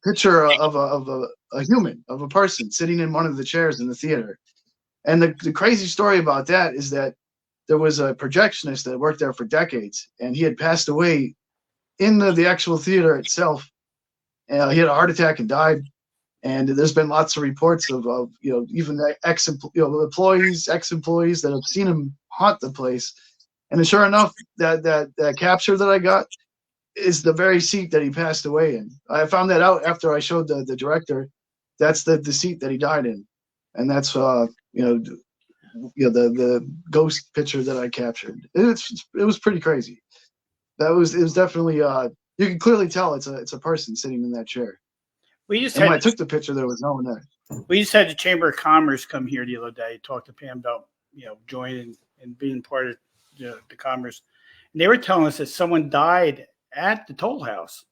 picture of a human, of a person sitting in one of the chairs in the theater. And the crazy story about that is that there was a projectionist that worked there for decades, and he had passed away in the actual theater itself. He had a heart attack and died. And there's been lots of reports of even ex-employees that have seen him haunt the place. And sure enough, that capture that I got is the very seat that he passed away in. I found that out after I showed the director. That's the seat that he died in, and that's the ghost picture that I captured. It was pretty crazy. It was definitely you can clearly tell it's a person sitting in that chair. When I took the picture, there was no one there. We just had the Chamber of Commerce come here the other day, talk to Pam about joining and being part of the commerce. And they were telling us that someone died at the toll house,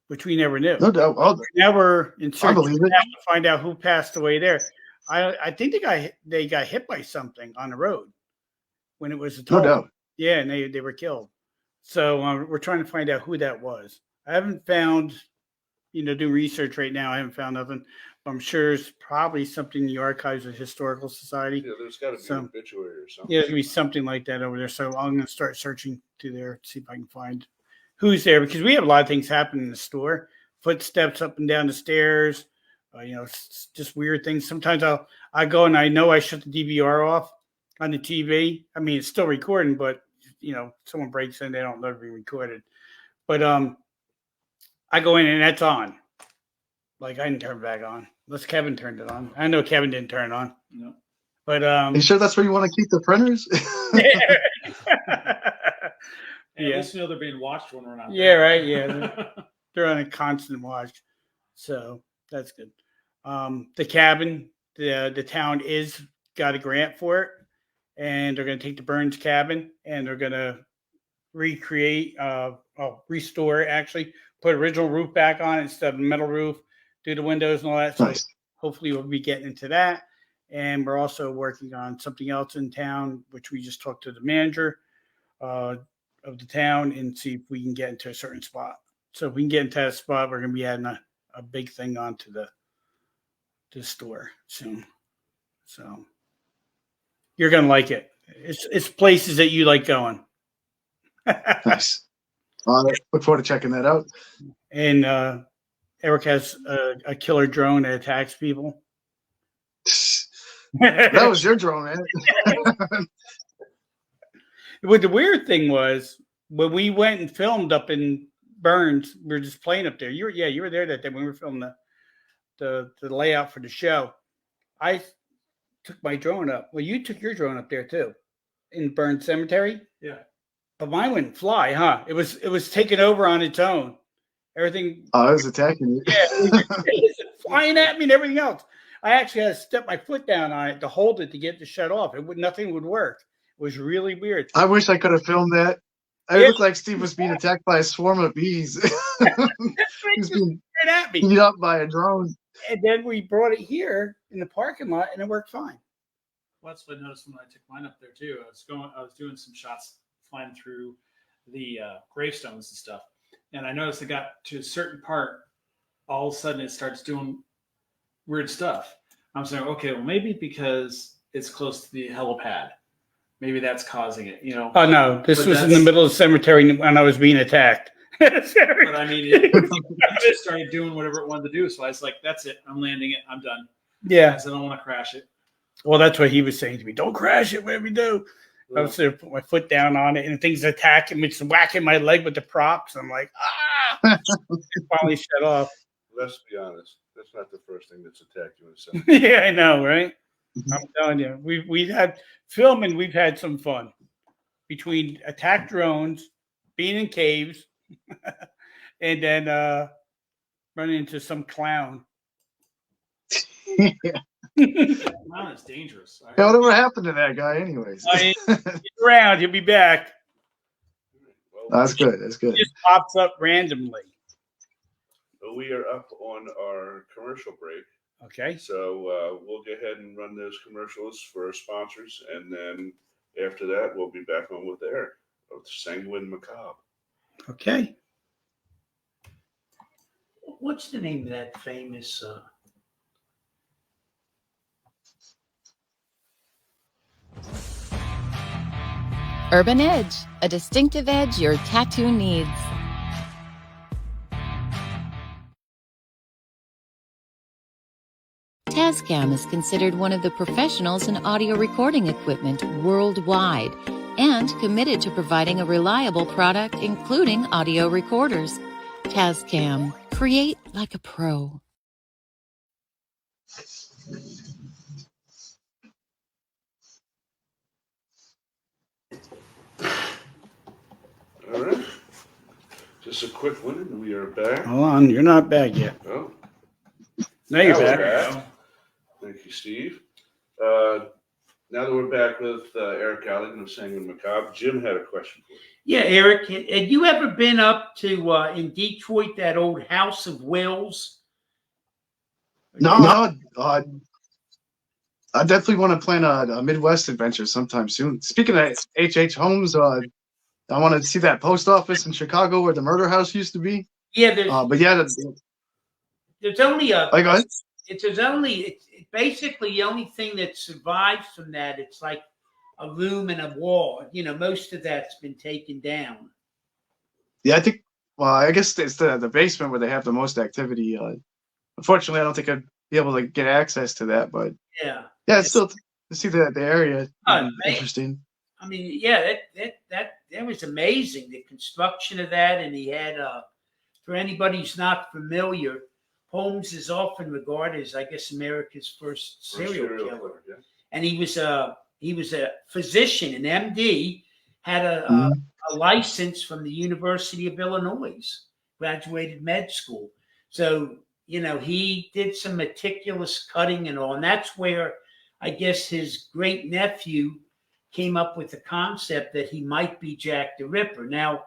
which we never knew. No doubt. Oh, Now we're in search believe it. to find out who passed away there. I think they got hit by something on the road when it was a toll. no doubt. Yeah, and they were killed. So we're trying to find out who that was. I haven't found, doing research right now, I haven't found nothing. I'm sure it's probably something in the Archives of Historical Society. Yeah, there's got to be an obituary or something. Yeah, there's going to be something like that over there. So I'm going to start searching to there, see if I can find who's there, because we have a lot of things happen in the store. Footsteps up and down the stairs, it's just weird things. Sometimes I go and I know I shut the DVR off on the TV. I mean, it's still recording, but someone breaks in, they don't know to be recorded. But I go in and that's on. Like, I didn't turn it back on unless Kevin turned it on. I know Kevin didn't turn it on. No. But You sure that's where you want to keep the printers? At least they're being watched when we're not. Yeah, right. Yeah, they're on a constant watch, so that's good. The cabin, the town is got a grant for it, and they're going to take the Burns cabin and they're going to restore it, actually put original roof back on it instead of metal roof, do the windows and all that. So Nice. hopefully we'll be getting into that. And we're also working on something else in town, which we just talked to the manager of the town and see if we can get into a certain spot. So if we can get into that spot, we're going to be adding a big thing onto the store soon. So you're going to like it. It's places that you like going. Nice. Look forward to checking that out. And Eric has a killer drone that attacks people. That was your drone, man. What the weird thing was when we went and filmed up in Burns, we were just playing up there. You were there that day when we were filming the layout for the show. I took my drone up. Well, you took your drone up there too, in Burns Cemetery. Yeah. But mine wouldn't fly, huh? It was taking over on its own. Everything. Oh, I was attacking you. Yeah, it was flying at me and everything else. I actually had to step my foot down on it to hold it to get it to shut off. Nothing would work. It was really weird. I wish I could have filmed that. I looked like Steve was being attacked by a swarm of bees. He was being Right at me. beat up by a drone. And then we brought it here in the parking lot, and it worked fine. Well, that's what I noticed when I took mine up there too. I was doing some shots flying through the gravestones and stuff, and I noticed it got to a certain part. All of a sudden, it starts doing weird stuff. I'm saying, okay, well, maybe because it's close to the helipad, maybe that's causing it. Oh no, this But was in the that's- middle of the cemetery when I was being attacked. But I mean, it just started doing whatever it wanted to do. So I was like, that's it. I'm landing it. I'm done. Yeah. I don't want to crash it. Well, that's what he was saying to me. Don't crash it, whatever you do. I was there, put my foot down on it, and things attacking me, just whacking my leg with the props. I'm like, ah! It finally shut off. Let's be honest. That's not the first thing that's attacked you in a second. Yeah, I know, right? I'm telling you, we've had filming. We've had some fun between attack drones, being in caves, and then running into some clown. Clown is dangerous. Yeah, whatever happened to that guy, anyways? Get around, he'll be back. Well, That's good. That's good. He just pops up randomly. we are up on our commercial break. Okay. So we'll go ahead and run those commercials for our sponsors. And then after that, we'll be back on with Eric of Sanguine Macabre. Okay. What's the name of that famous? Urban Edge, a distinctive edge your tattoo needs. Tascam is considered one of the professionals in audio recording equipment worldwide and committed to providing a reliable product, including audio recorders. Tascam, create like a pro. All right. Just a quick one, and we are back. Hold on, you're not back yet. Oh, Now you're Now we're back. back. Thank you, Steve. Now that we're back with Eric Galligan of Sanguine Macabre, Jim had a question for you. Yeah, Eric, had you ever been up to in Detroit, that old House of Wills? No. I definitely want to plan a Midwest adventure sometime soon. Speaking of H.H. Holmes, I want to see that post office in Chicago where the murder house used to be. Yeah, there's But yeah, there's only a go ahead. it's basically the only thing that survives from that. It's like a room and a wall. You know, most of that's been taken down. Yeah, I think. Well, I guess it's the basement where they have the most activity. Unfortunately, I don't think I'd be able to get access to that. But Yeah. yeah, it's still to see the area. Oh, man. Interesting. I mean, yeah, that was amazing. The construction of that, and he had for anybody who's not familiar, Holmes is often regarded as, I guess, America's first serial killer. Yeah. And he was a physician, an MD, had a license from the University of Illinois, graduated med school. So, you know, he did some meticulous cutting and all, and that's where I guess his great nephew came up with the concept that he might be Jack the Ripper. Now,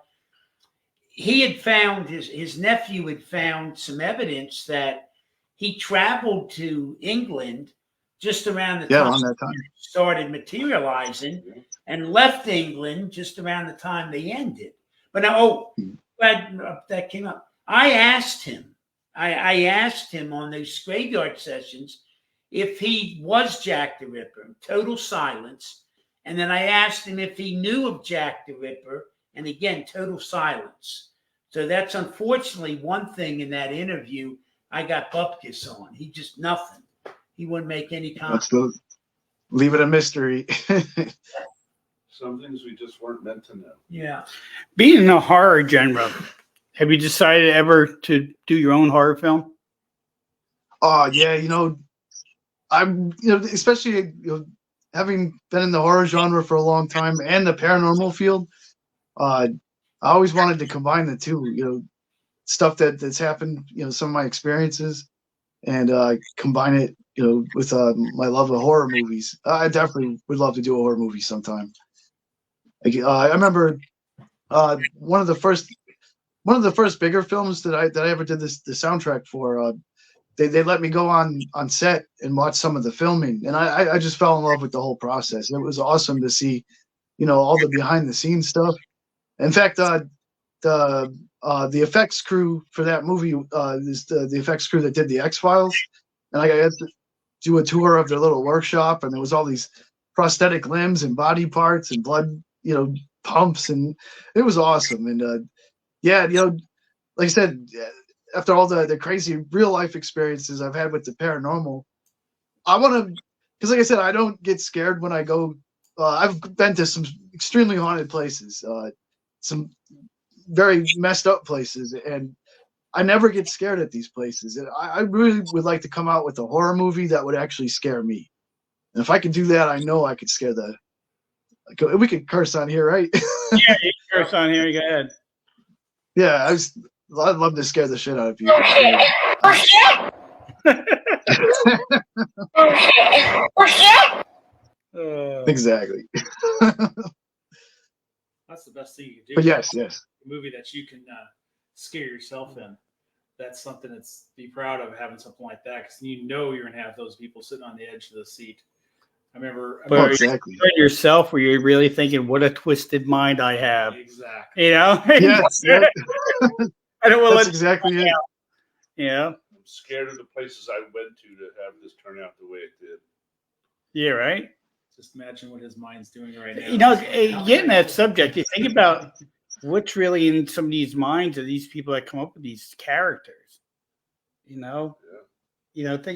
he had found, his nephew had found some evidence that he traveled to England just around the time on that time. it started materializing and left England just around the time they ended. But now, glad that came up. I asked him on those graveyard sessions if he was Jack the Ripper, total silence. And then I asked him if he knew of Jack the Ripper, and again, total silence. So that's unfortunately one thing in that interview. I got Bupkis on. He just nothing. He wouldn't make any comment. Leave it a mystery. Some things we just weren't meant to know. Yeah. Being in the horror genre, have you decided ever to do your own horror film? Oh yeah, I'm especially having been in the horror genre for a long time and the paranormal field. I always wanted to combine the two. Stuff that's happened. Some of my experiences, and combine it. With my love of horror movies. I definitely would love to do a horror movie sometime. I remember one of the first bigger films that I ever did the soundtrack for. They let me go on set and watch some of the filming, and I just fell in love with the whole process. It was awesome to see, all the behind the scenes stuff. In fact, the effects crew for that movie is the effects crew that did the X-Files, and I got to do a tour of their little workshop, and there was all these prosthetic limbs and body parts and blood, pumps, and it was awesome. And like I said, after all the crazy real life experiences I've had with the paranormal, I want to, because like I said, I don't get scared when I go. I've been to some extremely haunted places, some very messed up places, and I never get scared at these places. And I really would like to come out with a horror movie that would actually scare me. And if I could do that, I know I could scare we could curse on here, right? Yeah, you can curse on here. You go ahead. Yeah, I'd love to scare the shit out of you. Exactly. That's the best thing you can do. But yes. A movie that you can scare yourself in. That's something that's be proud of, having something like that, because you're gonna have those people sitting on the edge of the seat. I remember Exactly. Yourself, where you're really thinking, "What a twisted mind I have." Exactly. Yes. I don't want That's to exactly it. Yeah. I'm scared of the places I went to have this turn out the way it did. Yeah. Right. Just imagine what his mind's doing right now. Getting that subject, you think about what's really in some of these minds of these people that come up with these characters. Think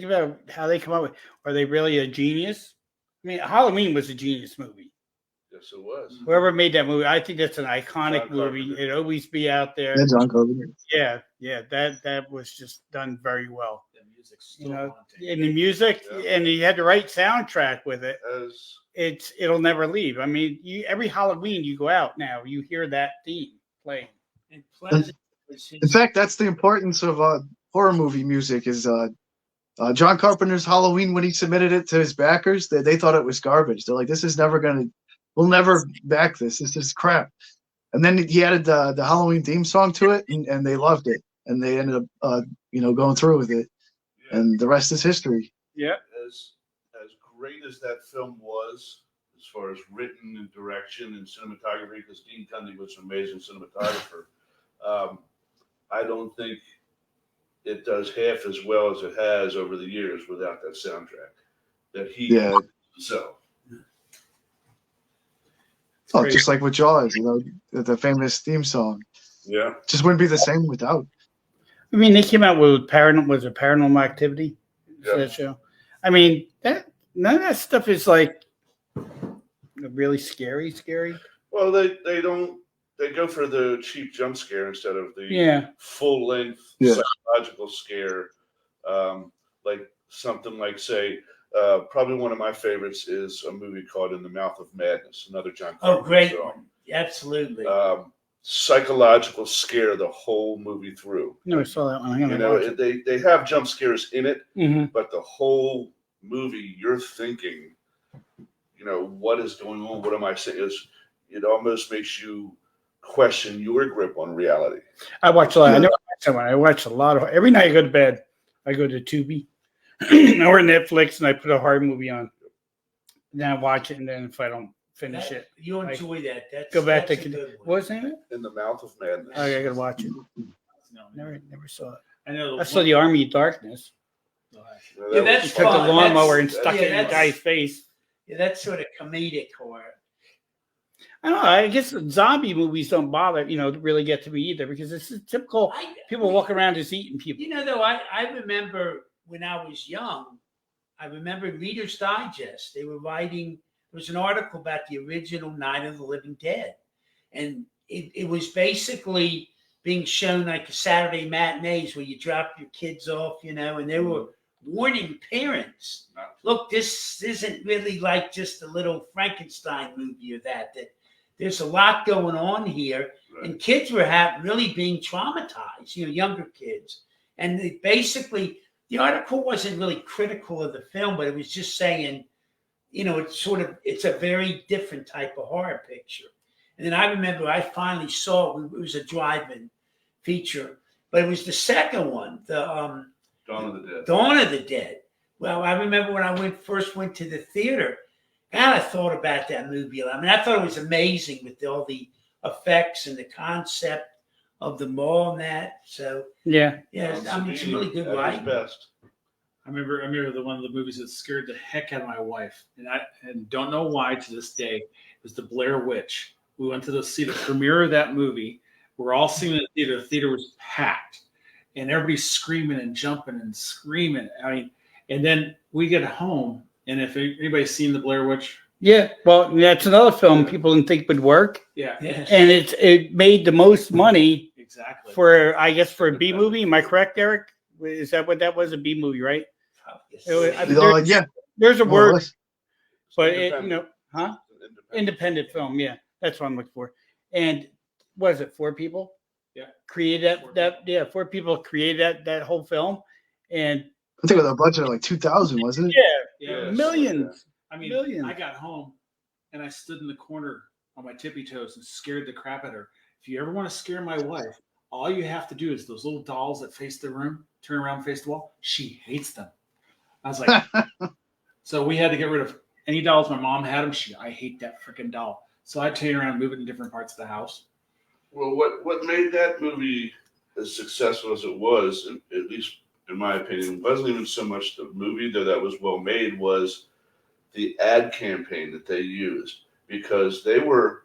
about how they come up with. Are they really a genius? I mean, Halloween was a genius movie. Yes, it was. Whoever made that movie, I think that's an iconic John movie. Carpenter. It'd always be out there. Yeah, John Carpenter. Yeah, that was just done very well. The music's still haunting. And the music, and you had the right soundtrack with it. As It'll never leave. I mean, every Halloween you go out now, you hear that theme playing. And Pleasant was In his, fact, that's the importance of horror movie music. Is John Carpenter's Halloween, when he submitted it to his backers, they thought it was garbage. They're like, "This is we'll never back this. This is crap." And then he added the Halloween theme song to it, and they loved it, and they ended up going through with it, and the rest is history. Yeah. as great as that film was, as far as written and direction and cinematography, because Dean Cundey was an amazing cinematographer, I don't think it does half as well as it has over the years without that soundtrack that he himself. Oh, just like with Jaws, the famous theme song. Yeah. Just wouldn't be the same without. I mean, they came out with Paranormal Activity for that show. I mean, none of that stuff is like really scary. Well, they go for the cheap jump scare instead of the full length psychological scare. Like something like, say, probably one of my favorites is a movie called In the Mouth of Madness, another John Carpenter great film. one. Absolutely. Psychological scare the whole movie through. Never saw that one. I'm gonna watch it. They have jump scares in it, Mhm. but the whole movie you're thinking, what is going on? What am I saying? It almost makes you question your grip on reality. I watch a lot. I never watch that one. I watch a lot of. Every night I go to bed, I go to Tubi or Netflix, and I put a horror movie on. Then I watch it, and then if I don't finish it, You enjoy that. That's, go back that's to a good one. what's in it? In the Mouth of Madness. Oh, I gotta watch it. No, Never saw it. I know. I saw the Army of Darkness. Yeah, that's He took the fun. lawnmower and That's- stuck it in the that's- guy's face. Yeah, that's sort of comedic horror. I don't know. I guess zombie movies don't bother, really get to me either because it's a typical people walk around just eating people. Though I remember when I was young, I remember Reader's Digest. They were writing. There was an article about the original Night of the Living Dead, and it was basically being shown like a Saturday matinees where you drop your kids off, and they were warning parents, look, this isn't really like just a little Frankenstein movie or that there's a lot going on here. Right. And kids were really being traumatized, younger kids. And basically, the article wasn't really critical of the film, but it was just saying, it's a very different type of horror picture. And then I remember I finally saw it. It was a drive-in feature, but it was the second one, the Dawn of the Dead. Dawn of the Dead. Well, I remember when I first went to the theater, God, I thought about that movie a lot. I mean, I thought it was amazing with all the effects and the concept of the mall and that. So Yeah. it's a really good At his writing. best. I remember the one of the movies that scared the heck out of my wife, and don't know why to this day. It was the Blair Witch. We went to see the premiere of that movie. We're all seeing it in the theater. The theater was packed, and everybody's screaming and jumping and screaming. I mean, and then we get home, and if anybody's seen the Blair Witch, Yeah. Well, that's another film people didn't think would work, yeah, Yes. and it made the most money exactly. for a B movie. Am I correct, Eric? Is that what that was? A B movie, right? Yeah, There's a more or word, less. but Independent. independent film. Yeah, that's what I'm looking for. And was it 4 people? Yeah. Created that 4 people created that whole film, and I think with a budget of like 2,000, wasn't it? Yeah, millions. I mean, Millions. I got home and I stood in the corner on my tippy toes and scared the crap out of her. If you ever want to scare my wife, all you have to do is those little dolls that face the room, turn around and face the wall. She hates them. I was like, so we had to get rid of any dolls my mom had them. I hate that freaking doll. So I turn around and move it in different parts of the house. Well, what made that movie as successful as it was, at least in my opinion, wasn't even so much the movie, though that was well made, was the ad campaign that they used, because there were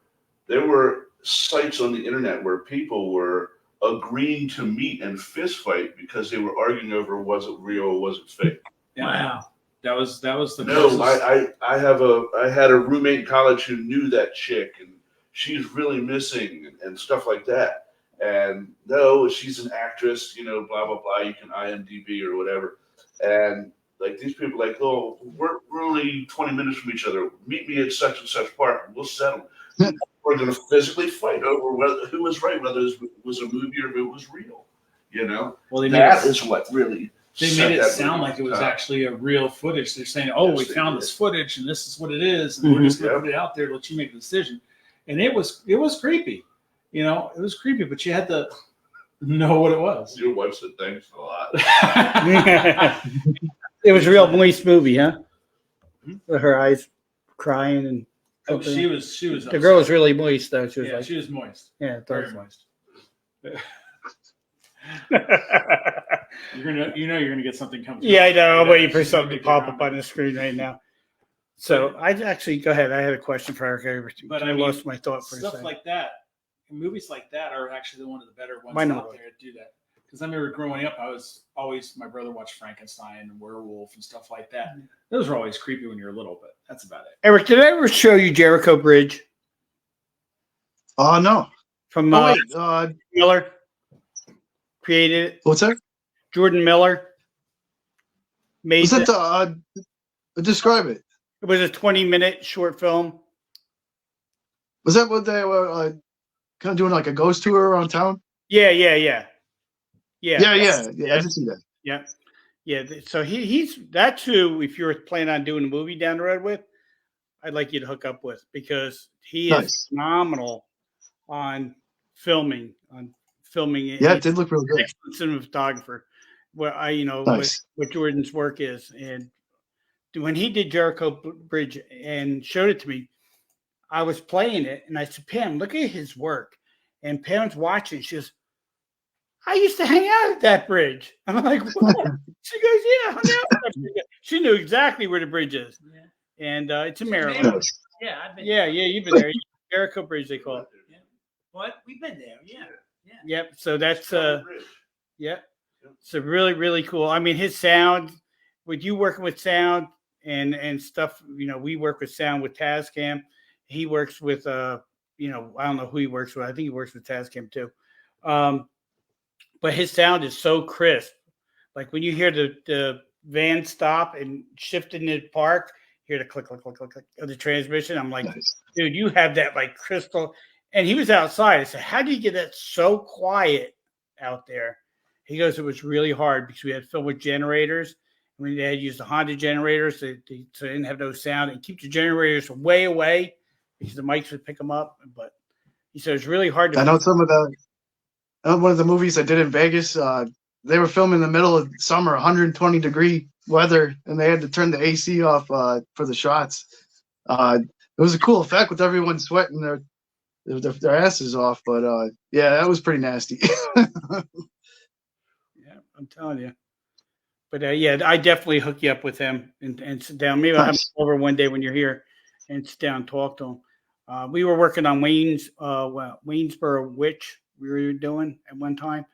sites on the internet where people were agreeing to meet and fist fight because they were arguing over was it real or was it fake. Yeah. Wow. That was the No, closest- I had a roommate in college who knew that chick, and she's really missing and stuff like that. And no, she's an actress, blah blah blah. You can IMDb or whatever. And like these people, like, oh, we're only 20 minutes from each other. Meet me at such and such park, and we'll settle. We're going to physically fight over who was right, whether it was a movie or if it was real. Well, they made That it, is what really. they set made it that sound movie like it was up. actually a real footage. They're saying, "Oh, Yes, we they found did. this footage, and this is what it is, and we're just going to Mhm. put it out there to let you make the decision." And it was creepy. It was creepy, but you had to know what it was. Your wife said thanks a lot. It was a real moist movie, huh? Hmm? With her eyes crying and Oh, she was. the girl was really moist though. She was Yeah, like, she was moist. yeah, it Very does. moist. You're gonna get something coming. Yeah, I know. I'm waiting for she's something gonna to get pop around up on the screen right now. So I actually go ahead. I had a question for Eric. But I I mean, lost my thought for a stuff second. like that. Movies like that are actually one of the better ones Why not? out there to do that. Because I remember growing up, my brother watched Frankenstein and Werewolf and stuff like that. Those were always creepy when you're little, but that's about it. Eric, did I ever show you Jericho Bridge Oh no. from Oh wait. Miller? Created it. What's that? Jordan Miller made Was that it. describe it? It was a 20-minute short film. Was that what they were kind of doing, like a ghost tour around town? Yeah. Yeah. I did see that. Yeah. So that's who, if you're planning on doing a movie down the road with, I'd like you to hook up with, because he is Nice. phenomenal on filming. Yeah, it did look real good. Excellent cinematographer. Where Nice. what Jordan's work is, and when he did Jericho Bridge and showed it to me, I was playing it and I said, "Pam, look at his work." And Pam's watching. She goes, "I used to hang out at that bridge." I'm like, "What?" She goes, "Yeah, I hung out at that bridge." She knew exactly where the bridge is, Yeah. and it's in Maryland. Nice. Yeah, I've been. Yeah, you've been there. Jericho Bridge, they call it. What? We've been there. Yeah. Yep. So that's Discovery Bridge. yeah. So really, really cool. I mean, his sound, with you working with sound and stuff, you know, we work with sound with Tascam. He works with you know, I don't know who he works with. I think he works with Tascam too. But his sound is so crisp. Like when you hear the van stop and shift in the park, hear the click, click, click, click, click of the transmission. I'm like, Nice. dude, you have that like crystal. And he was outside. I said, how do you get that so quiet out there? He goes, it was really hard because we had filled with generators. I mean, they had used the Honda generators, so they didn't have no sound, and keep the generators way away because the mics would pick them up. But he said it's really hard to. I know some of the one of the movies I did in Vegas. They were filming in the middle of summer, 120-degree weather, and they had to turn the AC off for the shots. It was a cool effect with everyone sweating their asses off. But yeah, that was pretty nasty. Yeah, I'm telling you. But yeah, I definitely hook you up with him and sit down. Maybe I'll have him Nice. over one day when you're here and sit down and talk to him. We were working on Waynesboro Witch. We were doing at one time.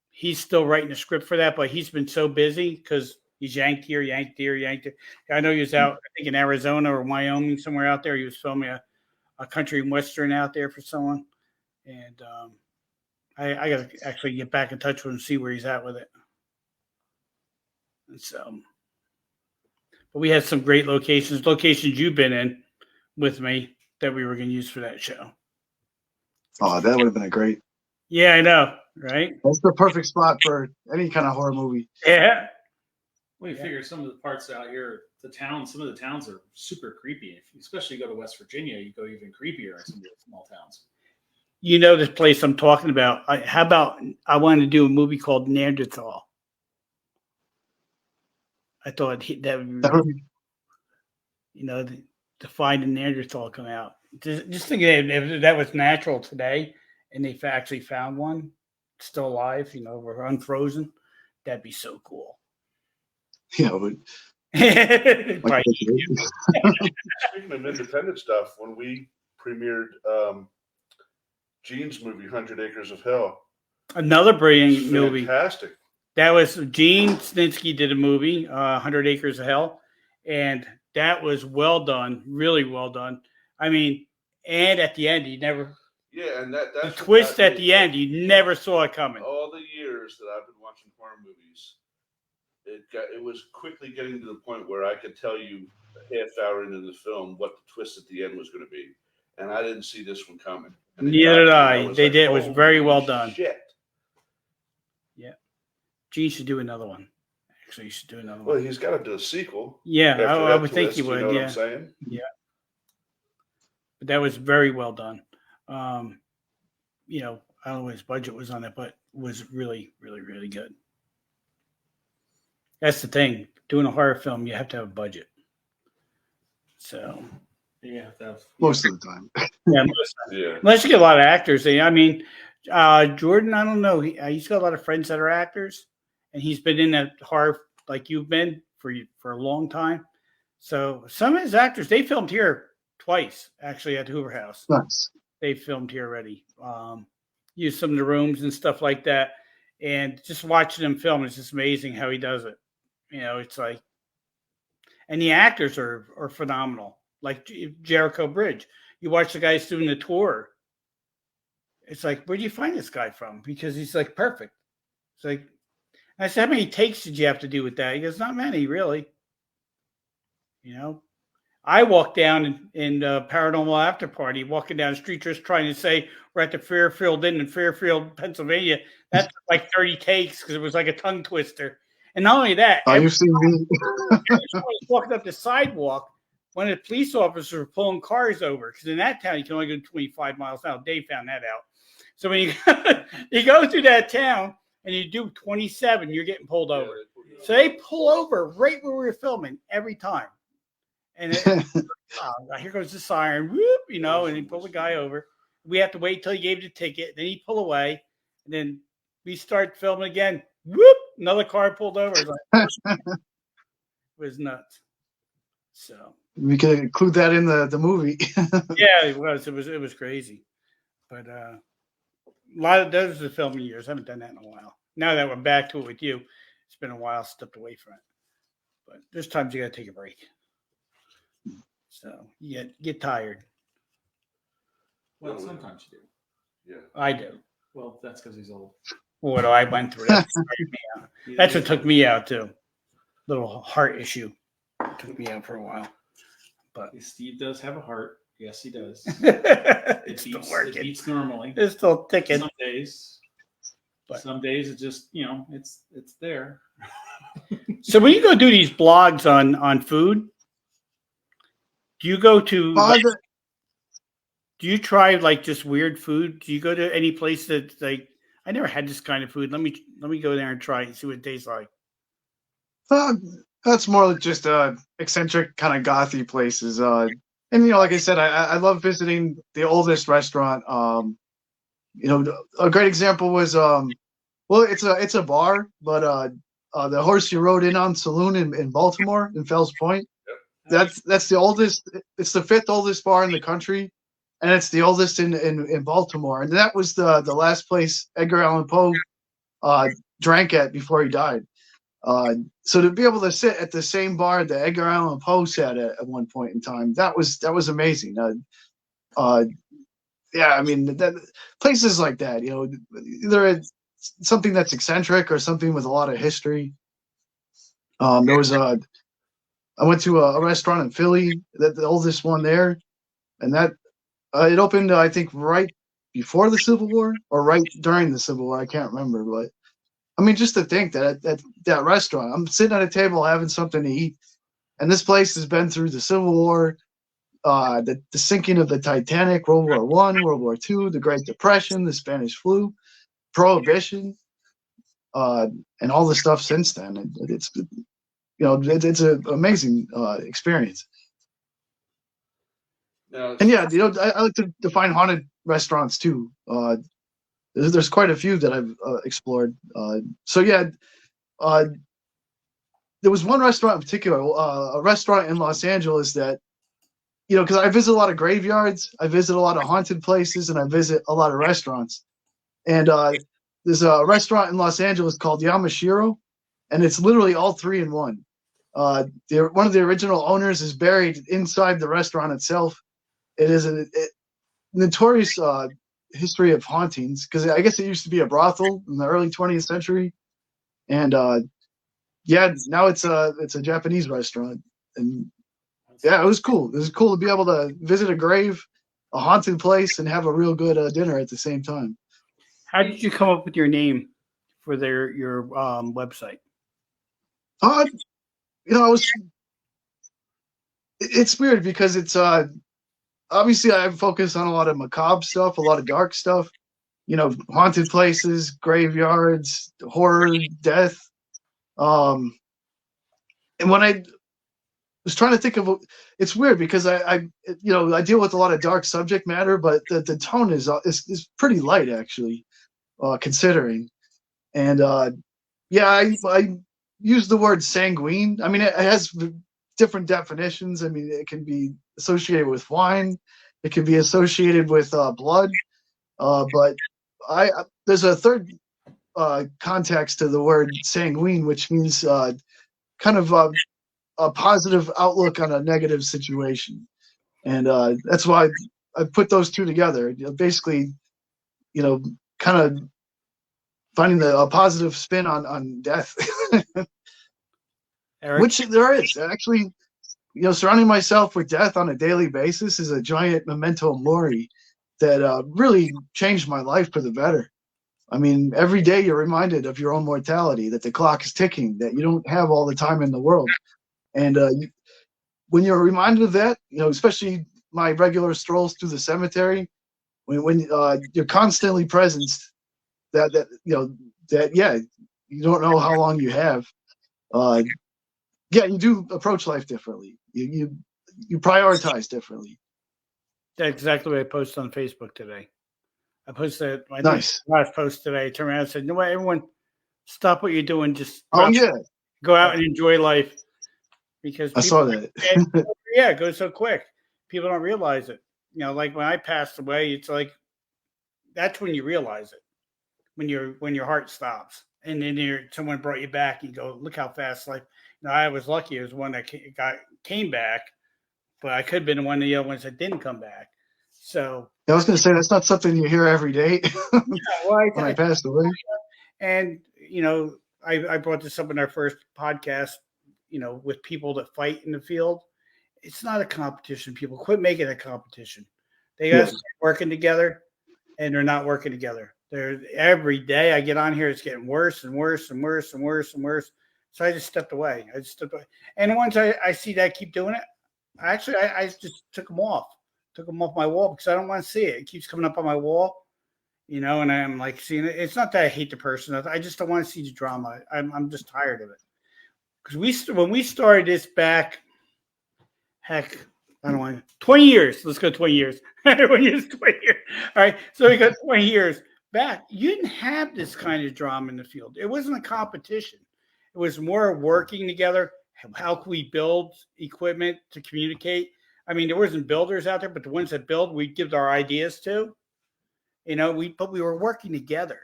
He's still writing the script for that, but he's been so busy because he's yanked here, yanked there, yanked there. I know he was out, I think in Arizona or Wyoming, somewhere out there. He was filming a country and western out there for someone. And I got to actually get back in touch with him and see where he's at with it. And so, but we had some great locations you've been in with me that we were going to use for that show. Oh, that would have been a great. Yeah, I know, right? That's the perfect spot for any kind of horror movie. Yeah. Well, you figure some of the parts out here, some of the towns are super creepy. If you especially go to West Virginia, you go even creepier in some of the small towns. You know this place I'm talking about. How about I wanted to do a movie called Neanderthal? I thought that would, That would be, you know, to find a Neanderthal come out. Just think if that was natural today, and they actually found one still alive, you know, or unfrozen, that'd be so cool. you know, but Right. Speaking of independent stuff, when we premiered Gene's movie, 100 Acres of Hell, Another brilliant movie. fantastic. That was Gene Snitsky did a movie, 100 Acres of Hell, and that was well done, really well done. I mean, and at the end, Yeah, and that's the what twist got at me. the end, you never saw it coming. All the years that I've been watching horror movies, it was quickly getting to the point where I could tell you a half hour into the film what the twist at the end was going to be, and I didn't see this one coming. And it Neither did got me, I. and was They like, did. It was "Holy very well done." Shit. Gene should do another one. Actually, you should do another Well, one. he's got to do a sequel. Yeah, after I that would think he twist, would. You know what Yeah, I'm saying? but that was very well done. You know, I don't know what his budget was on it, but it was really, really, really good. That's the thing. Doing a horror film, you have to have a budget. So, You have to have most of the time. yeah, Yeah. unless you get a lot of actors. I mean, Jordan, I don't know. He's got a lot of friends that are actors, and he's been in that horror like you've been for a long time. So some of his actors, they filmed here twice, actually, at Hoover House. Nice. They filmed here already. Used some of the rooms and stuff like that. And just watching him film is just amazing how he does it. You know, it's like, and the actors are phenomenal. Like Jericho Bridge. You watch the guys doing the tour. It's like, where do you find this guy from? Because he's like perfect. It's like, I said, how many takes did you have to do with that? He goes, not many, really. You know, I walked down in Paranormal After Party, walking down the street just trying to say we're at the Fairfield Inn in Fairfield, Pennsylvania. That's like 30 takes because it was like a tongue twister. And not only that, Oh, you've seen me. every time I was walking up the sidewalk, one of the police officers were pulling cars over because in that town you can only go 25 miles an hour. Dave found that out. So when you go through that town and you do 27, you're getting pulled over. So they pull over right where we were filming every time. And here goes the siren, whoop, you know, and he pulled the guy over. We have to wait till he gave the ticket. Then he pull away. And then we start filming again. Whoop, another car pulled over. It was nuts. So We could include that in the movie. Yeah, it was. It was crazy. But a lot of those are the filming years. I haven't done that in a while. Now that we're back to it with you, it's been a while. Stepped away from it. But there's times you got to take a break. So you get tired. Well, sometimes you do. Yeah. I do. Well, that's because he's old. What I went through. That's what took me out too. Little heart issue took me out for a while. But Steve does have a heart. Yes, he does. it's still It working. beats normally. It's still ticking. Some days. But- Some days it just, it's there. So when you go do these blogs on food, do you go to do you try like just weird food? Do you go to any place that's like, I never had this kind of food. Let me go there and try it and see what it tastes like. That's more like just eccentric kind of gothy places. And like I said, I love visiting the oldest restaurant. A great example was it's a bar, but the Horse You Rode In On Saloon in Baltimore in Fells Point. That's the oldest. It's the 5th oldest bar in the country, and it's the oldest in Baltimore. And that was the last place Edgar Allan Poe drank at before he died. So to be able to sit at the same bar that Edgar Allan Poe sat at one point in time, that was amazing. Yeah, I mean, places like that, either something that's eccentric or something with a lot of history. I went to a restaurant in Philly, the oldest one there, and that it opened, I think, right before the Civil War or right during the Civil War. I can't remember, but I mean, just to think that that restaurant, I'm sitting at a table having something to eat, and this place has been through the Civil War, the sinking of the Titanic, World War I, World War II, the Great Depression, the Spanish flu, Prohibition, and all the stuff since then. It's an amazing experience. And yeah, I like to find haunted restaurants too. There's quite a few that I've explored. So yeah, there was one restaurant in particular, a restaurant in Los Angeles that, because I visit a lot of graveyards, I visit a lot of haunted places, and I visit a lot of restaurants. And there's a restaurant in Los Angeles called Yamashiro, and it's literally all 3 in one. One of the original owners is buried inside the restaurant itself. It is a notorious history of hauntings, because I guess it used to be a brothel in the early 20th century, and now it's a Japanese restaurant. And yeah, it was cool. It was cool to be able to visit a grave, a haunted place, and have a real good dinner at the same time. How did you come up with your name for your website? It's weird because it's obviously I focus on a lot of macabre stuff, a lot of dark stuff, haunted places, graveyards, horror, death. And when I was trying to think of, it's weird because I deal with a lot of dark subject matter, but the tone is pretty light actually, considering. And I use the word sanguine. I mean, it has different definitions. I mean, it can be associated with wine, it can be associated with blood, but there's a third context to the word sanguine, which means kind of a positive outlook on a negative situation, and that's why I put those two together. Basically, kind of finding a positive spin on death. Eric? Which there is actually, surrounding myself with death on a daily basis is a giant memento mori that really changed my life for the better. I mean, every day you're reminded of your own mortality, that the clock is ticking, that you don't have all the time in the world. And when you're reminded of that, especially my regular strolls through the cemetery, when you're constantly present, that you don't know how long you have. You do approach life differently. You prioritize differently. That's exactly what I posted on Facebook today. I posted my Nice. last post today. I turned around and said, "No way, everyone, stop what you're doing. Just Oh yeah, go out and enjoy life." Because I saw that. Yeah, it goes so quick. People don't realize it. You know, like when I passed away, it's like that's when you realize it. When your heart stops, and then someone brought you back. You go, look how fast life. You know, I was lucky. It was one that came back, but I could have been one of the other ones that didn't come back. So I was going to say that's not something you hear every day. yeah, well, When I passed away. and you know, I brought this up in our first podcast. You know, with people that fight in the field, it's not a competition. People quit making it a competition. They got to start working together, and they're not working together. They're every day I get on here, it's getting worse and worse and worse and worse and worse. So I just stepped away. And once I see that keep doing it, I just took them off my wall because I don't want to see it. It keeps coming up on my wall, you know, and I'm like seeing it. It's not that I hate the person. I just don't want to see the drama. I'm just tired of it. Because when we started this back, heck, I don't want 20 years. Let's go 20 years. 20 years. All right. So we got 20 years back. You didn't have this kind of drama in the field. It wasn't a competition. It was more working together. How can we build equipment to communicate? I mean, there wasn't builders out there, but the ones that build, we'd give our ideas to. You know, but we were working together.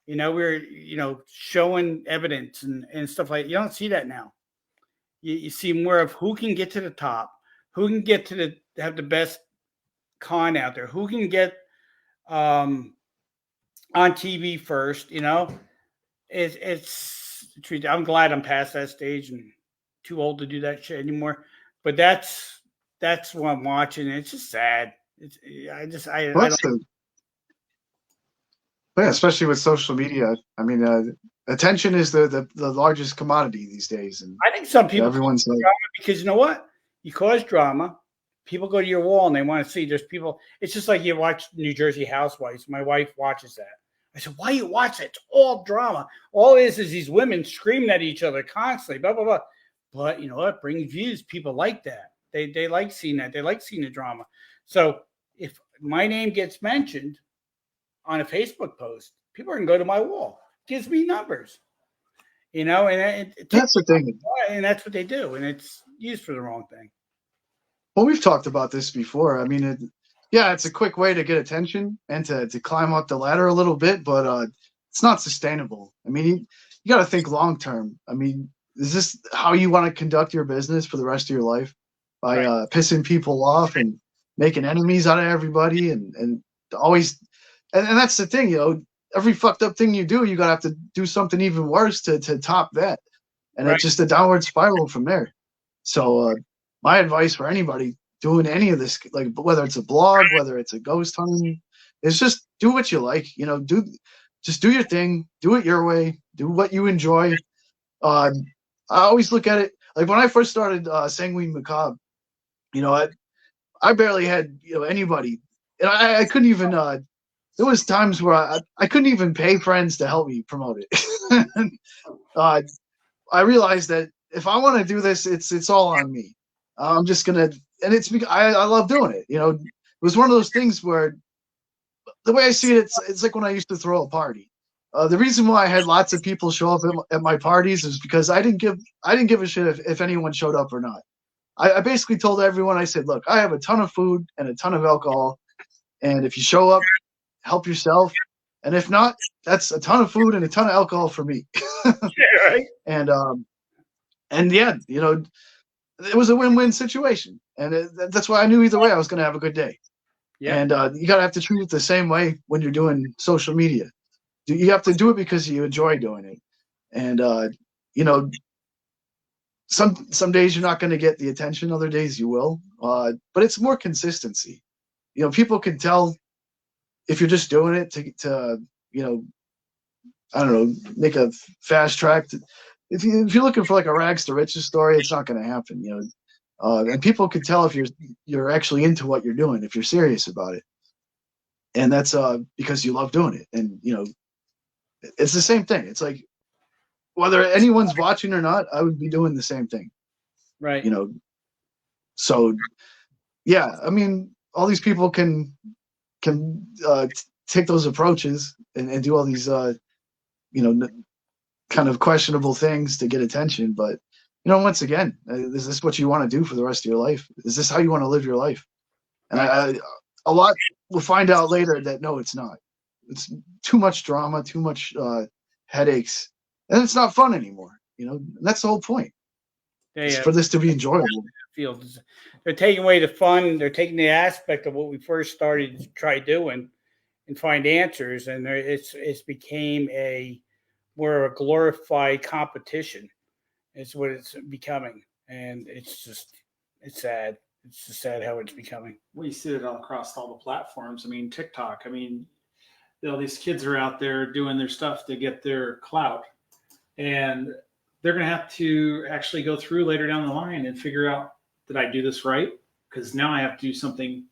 You know, we were, you know, showing evidence and stuff like that. You don't see that now. You see more of who can get to the top, who can get to have the best con out there, who can get on TV first. You know, it's I'm glad I'm past that stage and too old to do that shit anymore. But that's what I'm watching. It's just sad. Yeah, especially with social media. I mean, attention is the largest commodity these days, and I think some people everyone's like, drama because you know what? You cause drama. People go to your wall and they want to see. There's people. It's just like you watch New Jersey Housewives. My wife watches that. I said, "Why you watch that? It's all drama. All it is these women screaming at each other constantly, blah blah blah." But you know what? Brings views. People like that. They like seeing that. They like seeing the drama. So if my name gets mentioned on a Facebook post, people are going to go to my wall. It gives me numbers, you know, and that's the thing. And that's what they do. And it's used for the wrong thing. Well, we've talked about this before. I mean, it's a quick way to get attention and to climb up the ladder a little bit, but it's not sustainable. I mean, you got to think long term. I mean, is this how you want to conduct your business for the rest of your life? By pissing people off and making enemies out of everybody and always – and that's the thing, you know, every fucked up thing you do, you got to have to do something even worse to top that. And it's just a downward spiral from there. So my advice for anybody doing any of this, like whether it's a blog, whether it's a ghost hunting, is just do what you like, you know, just do your thing, do it your way, do what you enjoy. I always look at it, like when I first started Sanguine Macabre, you know, I barely had, you know, anybody, and I couldn't even, there was times where I couldn't even pay friends to help me promote it. I realized that if I want to do this, it's all on me. I'm just gonna, and it's because I love doing it. You know, it was one of those things where the way I see it, it's like when I used to throw a party. The reason why I had lots of people show up at my parties is because I didn't give a shit if anyone showed up or not. I basically told everyone, I said, look, I have a ton of food and a ton of alcohol, and if you show up, help yourself, and if not, that's a ton of food and a ton of alcohol for me. Yeah, right. And yeah, you know, it was a win-win situation, and that's why I knew either way I was going to have a good day. Yeah. And you gotta have to treat it the same way when you're doing social media. You have to do it because you enjoy doing it, and you know, some days you're not going to get the attention, other days you will. But it's more consistency. You know, people can tell if you're just doing it to you know, I don't know, make a fast track. If you're looking for like a rags to riches story, it's not going to happen. You know, and people can tell if you're actually into what you're doing, if you're serious about it, and that's because you love doing it. And you know, it's the same thing. It's like whether anyone's watching or not, I would be doing the same thing. Right. You know, so yeah, I mean, all these people can take those approaches and do all these you know, kind of questionable things to get attention, but once again, is this what you want to do for the rest of your life? Is this how you want to live your life? And a lot we'll find out later that no, it's not. It's too much drama, too much headaches, and it's not fun anymore. And that's the whole point. It's for this to be enjoyable. Fields. They're taking away the fun. They're taking the aspect of what we first started to try doing and find answers, and it's became more of a glorified competition. It's what it's becoming, and it's sad. It's just sad how it's becoming. Well, you see it all across all the platforms. I mean, TikTok. I mean, these kids are out there doing their stuff to get their clout, and they're going to have to actually go through later down the line and figure out, did I do this right? Because now I have to do something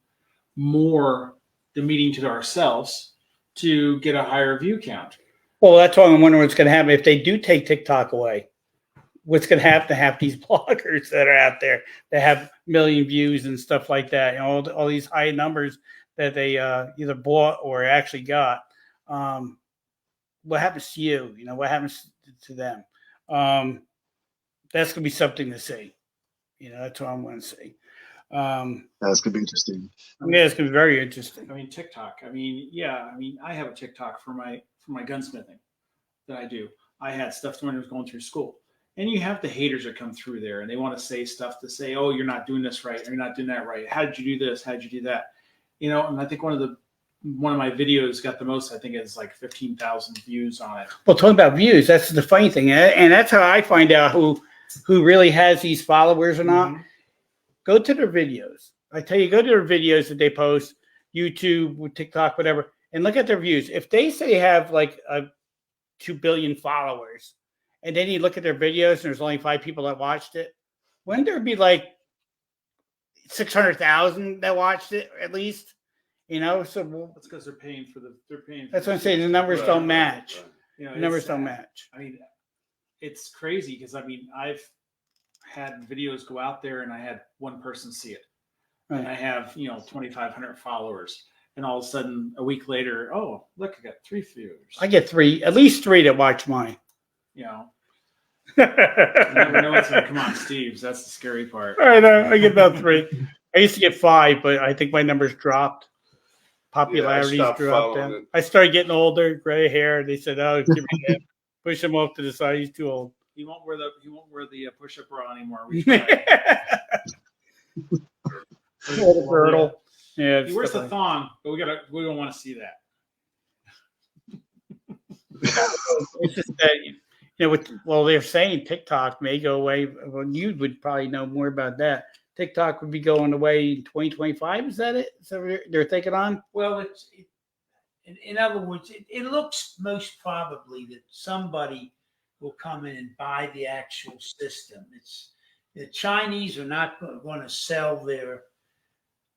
more than meeting to ourselves to get a higher view count. Well, that's why I'm wondering what's going to happen if they do take TikTok away. What's going to have these bloggers that are out there that have million views and stuff like that, all these high numbers that they either bought or actually got. What happens to you? What happens to them? That's going to be something to see. That's what I'm going to see. That's going to be interesting. Yeah, it's going to be very interesting. I mean, TikTok. I mean, yeah. I mean, I have a TikTok for my gunsmithing that I do. I had stuff when I was going through school. And you have the haters that come through there, and they want to say stuff to say, "Oh, you're not doing this right, or you're not doing that right. How did you do this? How did you do that?" And I think one of my videos got the most. I think it's like 15,000 views on it. Well, talking about views, that's the funny thing, and that's how I find out who really has these followers or not. Mm-hmm. Go to their videos. I tell you, go to their videos that they post, YouTube, TikTok, whatever, and look at their views. If they say have like 2 billion followers, and then you look at their videos and there's only 5 people that watched it, wouldn't there be like 600,000 that watched it at least? So that's because they're paying for. That's what I'm saying. The numbers don't match. Right. The numbers don't match. I mean, it's crazy because I've had videos go out there and I had one person see it, right. And I have 2,500 followers, and all of a sudden a week later, oh look, I got 3 viewers. I get at least 3 that watch mine. You never know what's going to come on Steve's. That's the scary part. I know. I get about 3. I used to get 5, but I think my numbers dropped. Popularity's dropped. I started getting older, gray hair. They said, "Oh, give me that. Push him off to the side. He's too old." He won't wear the push-up bra anymore. The girdle. Yeah, he wears the thong, but we don't want to see that. It's just that they're saying TikTok may go away. Well, you would probably know more about that. TikTok would be going away in 2025. Is that it? So they're thinking on? Well, in other words, it looks most probably that somebody will come in and buy the actual system. The Chinese are not going to sell their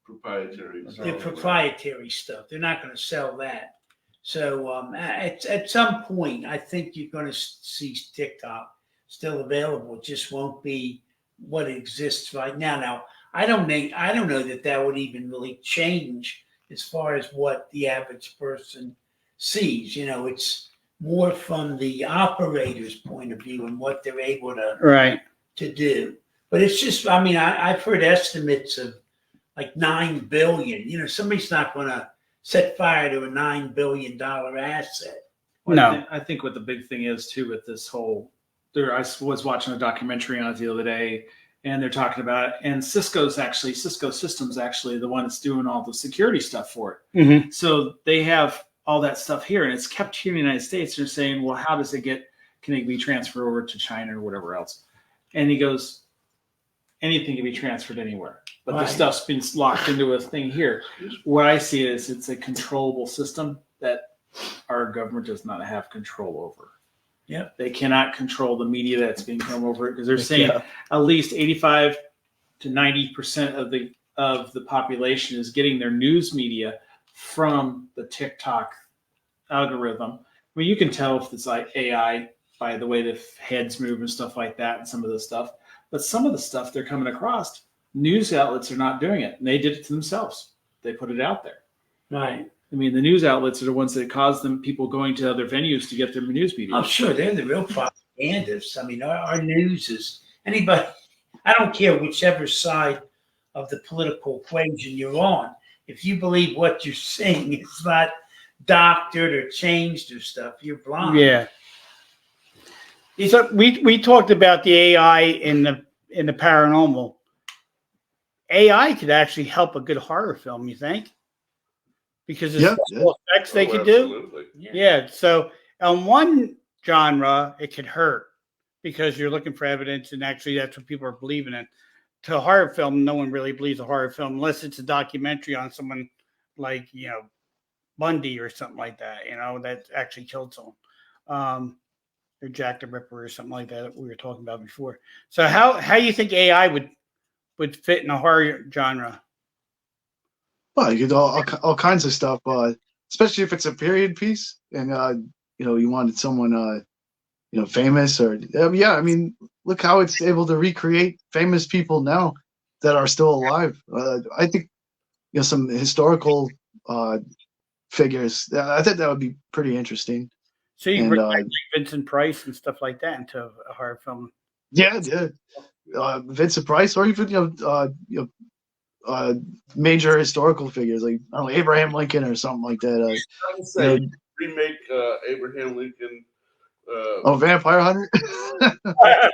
proprietary stuff. They're not going to sell that. So at some point, I think you're going to see TikTok still available. It just won't be what exists right now. Now, I don't know that would even really change as far as what the average person sees. It's more from the operator's point of view and what they're able to do. But it's just, I've heard estimates of like 9 billion. Somebody's not going to set fire to a $9 billion asset. Well, no, I think what the big thing is too with this whole. I was watching a documentary on it the other day, and they're talking about it. And Cisco Systems actually the one that's doing all the security stuff for it. Mm-hmm. So they have all that stuff here, and it's kept here in the United States. They're saying, well, how does can it be transferred over to China or whatever else? And he goes, anything can be transferred anywhere, but the stuff's been locked into a thing here. What I see is it's a controllable system that our government does not have control over. Yeah, they cannot control the media that's being come over it because they're saying at least 85 to 90% of the population is getting their news media from the TikTok algorithm. You can tell if it's like AI by the way the heads move and stuff like that, and some of the stuff. But some of the stuff they're coming across, news outlets are not doing it, and they did it to themselves. They put it out there. Right. The news outlets are the ones that cause people going to other venues to get their news media. I'm sure they're the real propagandists. Our news anybody, I don't care whichever side of the political equation you're on. If you believe what you're saying is not doctored or changed or stuff, you're blind. Yeah. So we talked about the AI in the paranormal. AI could actually help a good horror film, you think? Because of Yeah, special effects they could do. Absolutely. Yeah. So on one genre, it could hurt because you're looking for evidence, and actually that's what people are believing in. To a horror film, no one really believes a horror film unless it's a documentary on someone like, Bundy or something like that, that actually killed someone. Or Jack the Ripper or something like that we were talking about before. So how do you think AI would fit in a horror genre? Well, you could all kinds of stuff, especially if it's a period piece, and you wanted someone famous or yeah. I mean, look how it's able to recreate famous people now that are still alive. I think some historical figures. I think that would be pretty interesting. So you And, bring like Vincent Price and stuff like that into a horror film. Yeah. Vincent Price, or even major historical figures like I don't know, Abraham Lincoln or something like that. I would say remake Abraham Lincoln. Vampire Hunter.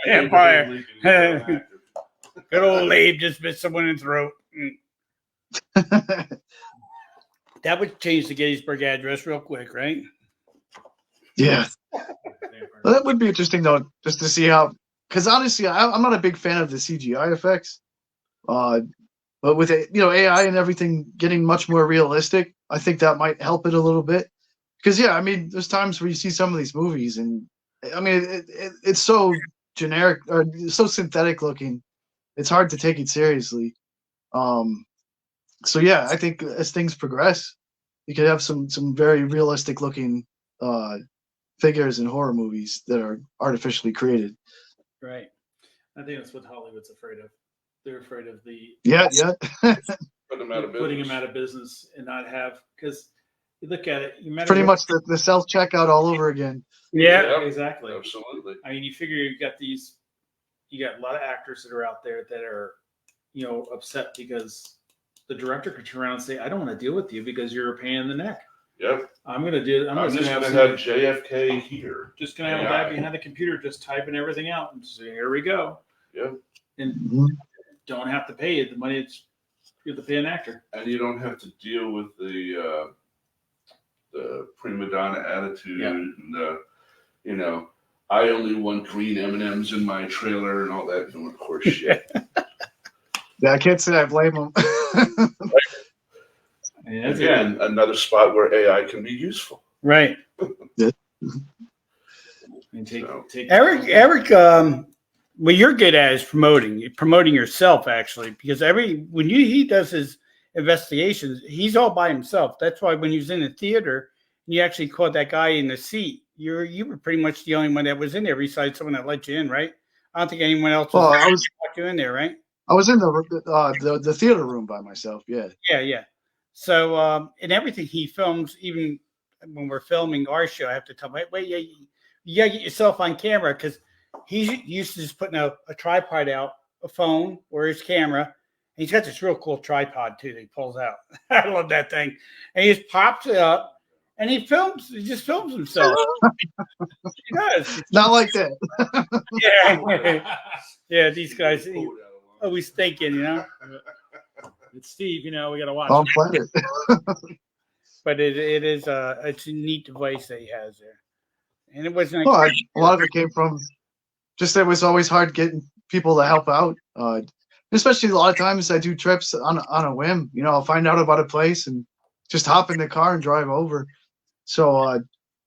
Vampire. Abraham Lincoln. Good old Abe just bit someone in the throat. That would change the Gettysburg Address real quick, right? Yeah. Well, that would be interesting though, just to see how. Because honestly, I'm not a big fan of the CGI effects. But with AI and everything getting much more realistic, I think that might help it a little bit. Because I mean, there's times where you see some of these movies, and I mean, it's so generic or so synthetic looking. It's hard to take it seriously. So yeah, I think as things progress, you could have some very realistic looking figures in horror movies that are artificially created. Right. I think that's what Hollywood's afraid of. They're afraid of the Yeah. Putting them out of business. putting them out of business and not have, because you look at it, you matter Pretty what- much the self checkout all over again. Yeah. exactly. Absolutely. I mean, you figure you got a lot of actors that are out there that are, upset because the director could turn around and say, "I don't want to deal with you because you're a pain in the neck. Yep. I'm just I'm going just to going to have have JFK here. a guy behind the computer just typing everything out and say, here we go." Yeah. And Mhm. don't have to pay you the money. You have to pay an actor. And you don't have to deal with the prima donna attitude Yeah. and I only want green M&Ms in my trailer and all that horse shit. Yeah, I can't say I blame them. And that's Again, another spot where AI can be useful. Right. And So- take Eric, what you're good at is promoting yourself, actually, because when he does his investigations, he's all by himself. That's why when he was in the theater, and you actually caught that guy in the seat, you were pretty much the only one that was in there, besides someone that let you in, right? I don't think anyone else Well, let you in there, right? I was in the theater room by myself. Yeah. Yeah. So, in everything he films, even when we're filming our show, I have to tell him, wait, you gotta get yourself on camera, because he's used to just putting a tripod out, a phone or his camera. And he's got this real cool tripod too that he pulls out. I love that thing. And he just pops it up and he just films himself. He does. Not like that. Yeah. Yeah, these guys always thinking, It's Steve. We got to watch. On planet. But it's a neat device that he has there. And it wasn't Well, a lot of it came from just that it was always hard getting people to help out. Especially a lot of times I do trips on a whim. I'll find out about a place and just hop in the car and drive over. So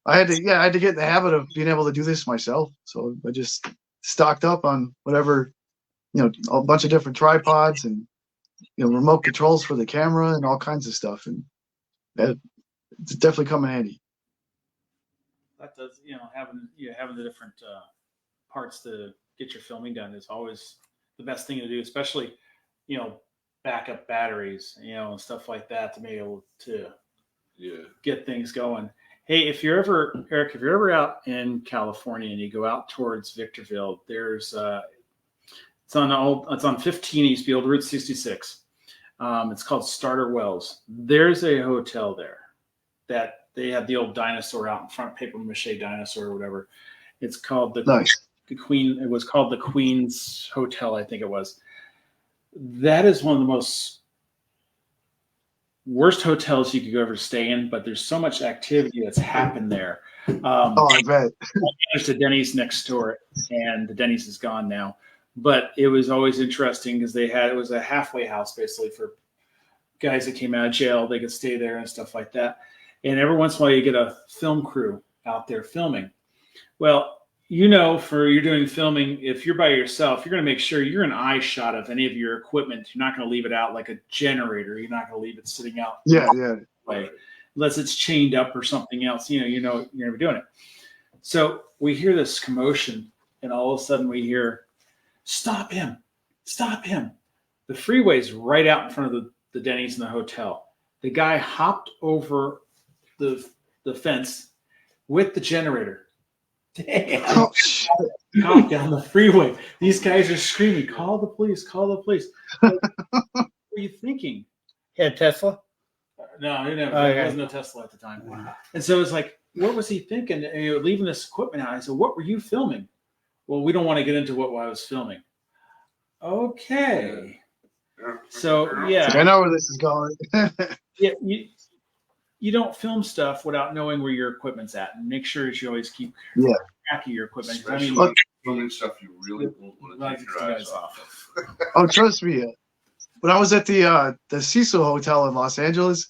I had to get in the habit of being able to do this myself. So I just stocked up on whatever, a bunch of different tripods and remote controls for the camera and all kinds of stuff, and it's definitely come in handy. That does, having the different parts to get your filming done is always the best thing to do, especially, backup batteries, and stuff like that to be able to get things going. Hey, Eric, if you're ever out in California and you go out towards Victorville, there's It's on 15 East Field, Route 66. It's called Starter Wells. There's a hotel there that they had the old dinosaur out in front, paper mache dinosaur or whatever. It's called Nice. the Queen. It was called the Queen's Hotel, I think it was. That is one of the most worst hotels you could ever stay in, but there's so much activity that's happened there. Oh, I bet. There's a Denny's next door, and the Denny's is gone now. But it was always interesting because it was a halfway house basically for guys that came out of jail. They could stay there and stuff like that. And every once in a while, you get a film crew out there filming. Well, for you're doing filming, if you're by yourself, you're going to make sure you're an eye shot of any of your equipment. You're not going to leave it out like a generator. You're not going to leave it sitting out. Yeah. Way, unless it's chained up or something else. You're never doing it. So we hear this commotion, and all of a sudden we hear, "Stop him! Stop him!" The freeway's right out in front of the Denny's and the hotel. The guy hopped over the fence with the generator. Damn. Oh, shit. Hop down the freeway. These guys are screaming, "Call the police! Call the police!" What were you thinking? Yeah, Tesla. No, he never. Okay. There was no Tesla at the time. And so it's like, what was he thinking? And leaving this equipment out. I said, "What were you filming?" "Well, we don't want to get into what I was filming." Okay. So yeah, I know where this is going. yeah. You don't film stuff without knowing where your equipment's at, and make sure that you always keep track of your equipment. Especially Look- filming stuff you really won't want to take your eyes off of. Oh, trust me. When I was at the Cecil Hotel in Los Angeles,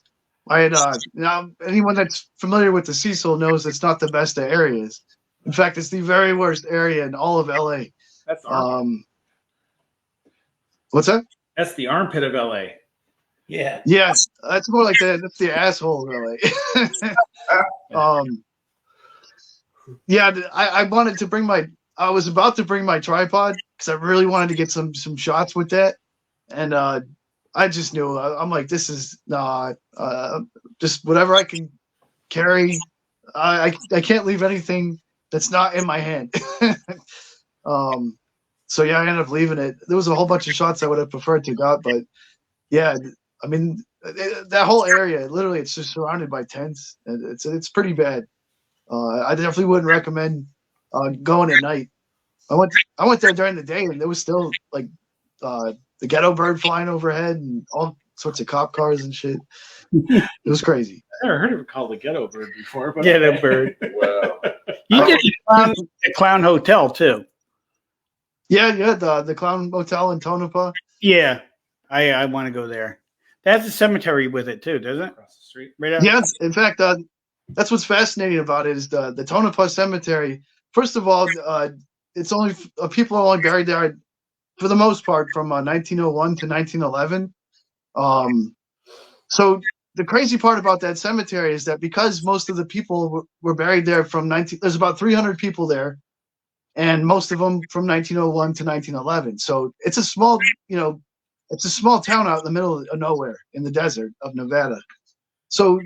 I had now anyone that's familiar with the Cecil knows it's not the best of areas. In fact, it's the very worst area in all of LA. That's What's that? that's the armpit of LA. Yeah. Yes, that's more like that. That's the asshole, really. Yeah, I wanted to bring I was about to bring my tripod because I really wanted to get some shots with that, and I just knew I'm like, this is just whatever I can carry. I can't leave anything that's not in my hand. So yeah, I ended up leaving it. There was a whole bunch of shots I would have preferred to got, but yeah, I mean that whole area, literally, it's just surrounded by tents. It's pretty bad. I definitely wouldn't recommend going at night. I went there during the day, and there was still like the ghetto bird flying overhead and all sorts of cop cars and shit. It was crazy. I never heard of it called the ghetto bird before, but Ghetto bird. Wow. You did the Clown Hotel too. Yeah, the Clown Motel in Tonopah. Yeah, I want to go there. That has a cemetery with it too, doesn't it? across the street. Right out. Yes, in fact, that's what's fascinating about it is the Tonopah Cemetery. First of all, it's only people are only buried there for the most part from 1901 to 1911. So the crazy part about that cemetery is that because most of the people were buried there there's about 300 people there, and most of them from 1901 to 1911. So it's a small, it's a small town out in the middle of nowhere in the desert of Nevada. So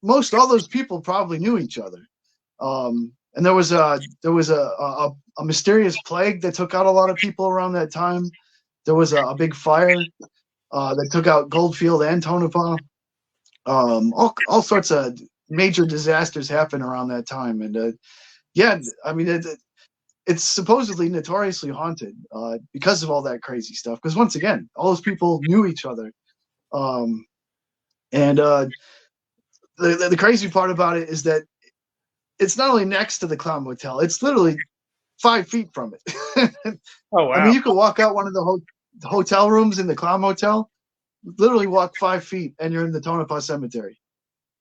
all those people probably knew each other. And there was a mysterious plague that took out a lot of people around that time. There was a big fire that took out Goldfield and Tonopah. All sorts of major disasters happened around that time. And yeah, I mean, it's supposedly notoriously haunted because of all that crazy stuff. Because once again, all those people knew each other. The crazy part about it is that it's not only next to the Clown Motel, it's literally 5 feet from it. Oh wow! I mean, you could walk out one of the hotel rooms in the Clown Motel, literally walk 5 feet, and you're in the Tonopah Cemetery.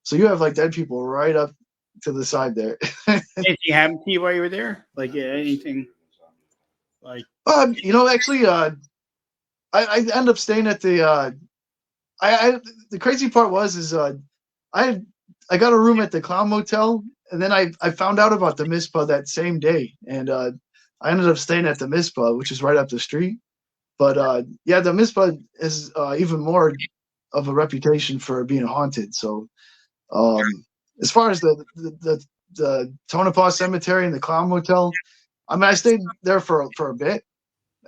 So you have like dead people right up to the side there. Anything happened to you while you were there? Like anything? Like Actually, I ended up staying at the. The crazy part was I got a room at the Clown Motel, and then I found out about the Mizpah that same day, and I ended up staying at the Mizpah, which is right up the street. But yeah, the Mizpah is even more of a reputation for being haunted. So as far as the Tonopah Cemetery and the Clown Motel, I mean, I stayed there for a bit.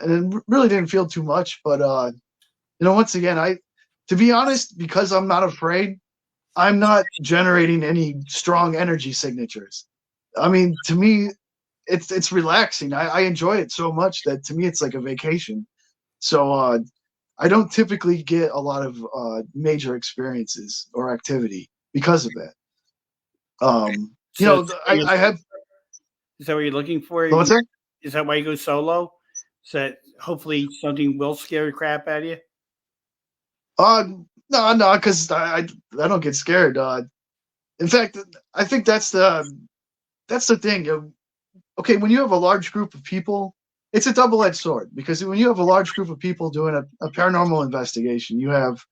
and it really didn't feel too much. But once again, to be honest, because I'm not afraid, I'm not generating any strong energy signatures. I mean, to me, it's relaxing. I enjoy it so much that to me it's like a vacation. So I don't typically get a lot of major experiences or activity because of that. I had. Is that what you're looking for? What's that? Is that why you go solo? So that hopefully something will scare the crap out of you? No, because I don't get scared. In fact, I think that's the thing. Okay, when you have a large group of people, it's a double-edged sword, because when you have a large group of people doing a paranormal investigation, you have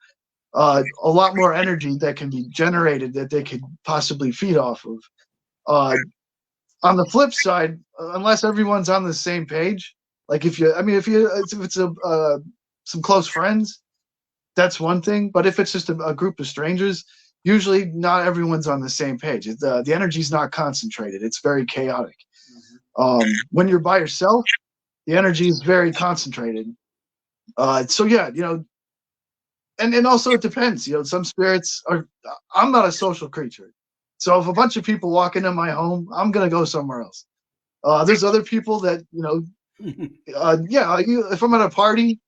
a lot more energy that can be generated that they could possibly feed off of. On the flip side, unless everyone's on the same page, like if it's some close friends, that's one thing. But if it's just a group of strangers, usually not everyone's on the same page. The energy's not concentrated. It's very chaotic. When you're by yourself, the energy is very concentrated. So yeah, and also it depends. Some spirits are. I'm not a social creature, so if a bunch of people walk into my home, I'm gonna go somewhere else. There's other people that if I'm at a party,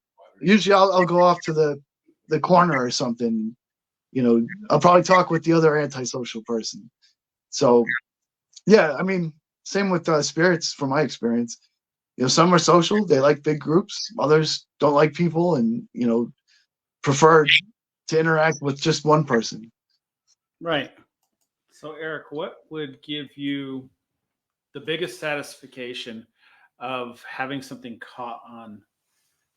usually I'll go off to the corner or something. I'll probably talk with the other antisocial person. So yeah, I mean, same with spirits from my experience. Some are social, they like big groups. Others don't like people and prefer to interact with just one person. Right. So Eric, what would give you the biggest satisfaction of having something caught on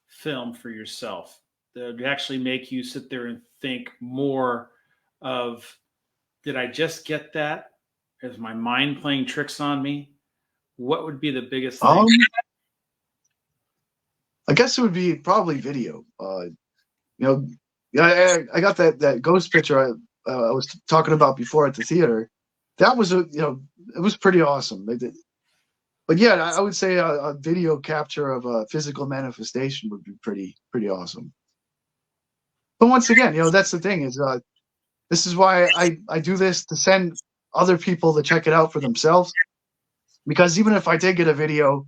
film for yourself that would actually make you sit there and think more of, did I just get that? Is my mind playing tricks on me? What would be the biggest thing? I guess it would be probably video. I got that ghost picture I was talking about before at the theater. That was it was pretty awesome. But yeah, I would say a video capture of a physical manifestation would be pretty awesome. But once again, that's the thing is this is why I do this, to send other people to check it out for themselves. Because even if I did get a video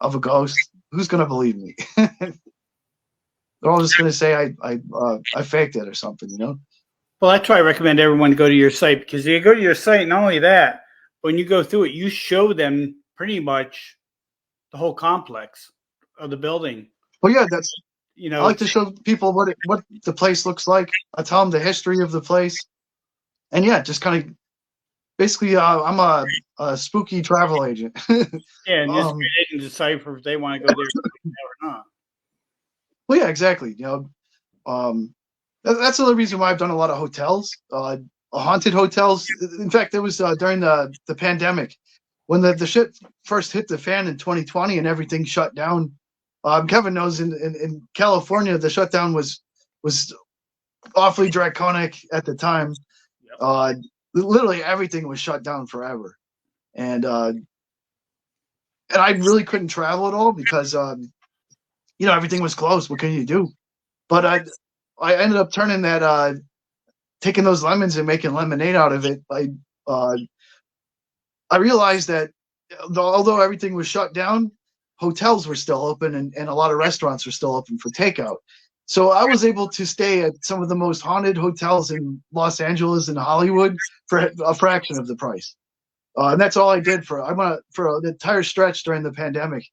of a ghost, who's gonna believe me? They're all just gonna say I faked it or something, Well, that's why I recommend everyone to go to your site, because you go to your site, not only that, when you go through it, you show them pretty much the whole complex of the building. Well, yeah, I like to show people what the place looks like. I tell them the history of the place, and yeah, just kind of basically, I'm a spooky travel agent. Yeah, and just they can decipher if they want to go there or not. Well, yeah, exactly. That's another reason why I've done a lot of hotels, haunted hotels. In fact, it was during the pandemic when the shit first hit the fan in 2020 and everything shut down. Kevin knows in California the shutdown was awfully draconic at the time. Yep. Literally everything was shut down forever, and I really couldn't travel at all because everything was closed. What can you do? But I ended up turning that taking those lemons and making lemonade out of it. I realized that although everything was shut down, hotels were still open and a lot of restaurants were still open for takeout. So I was able to stay at some of the most haunted hotels in Los Angeles and Hollywood for a fraction of the price. And that's all I did for the entire stretch during the pandemic.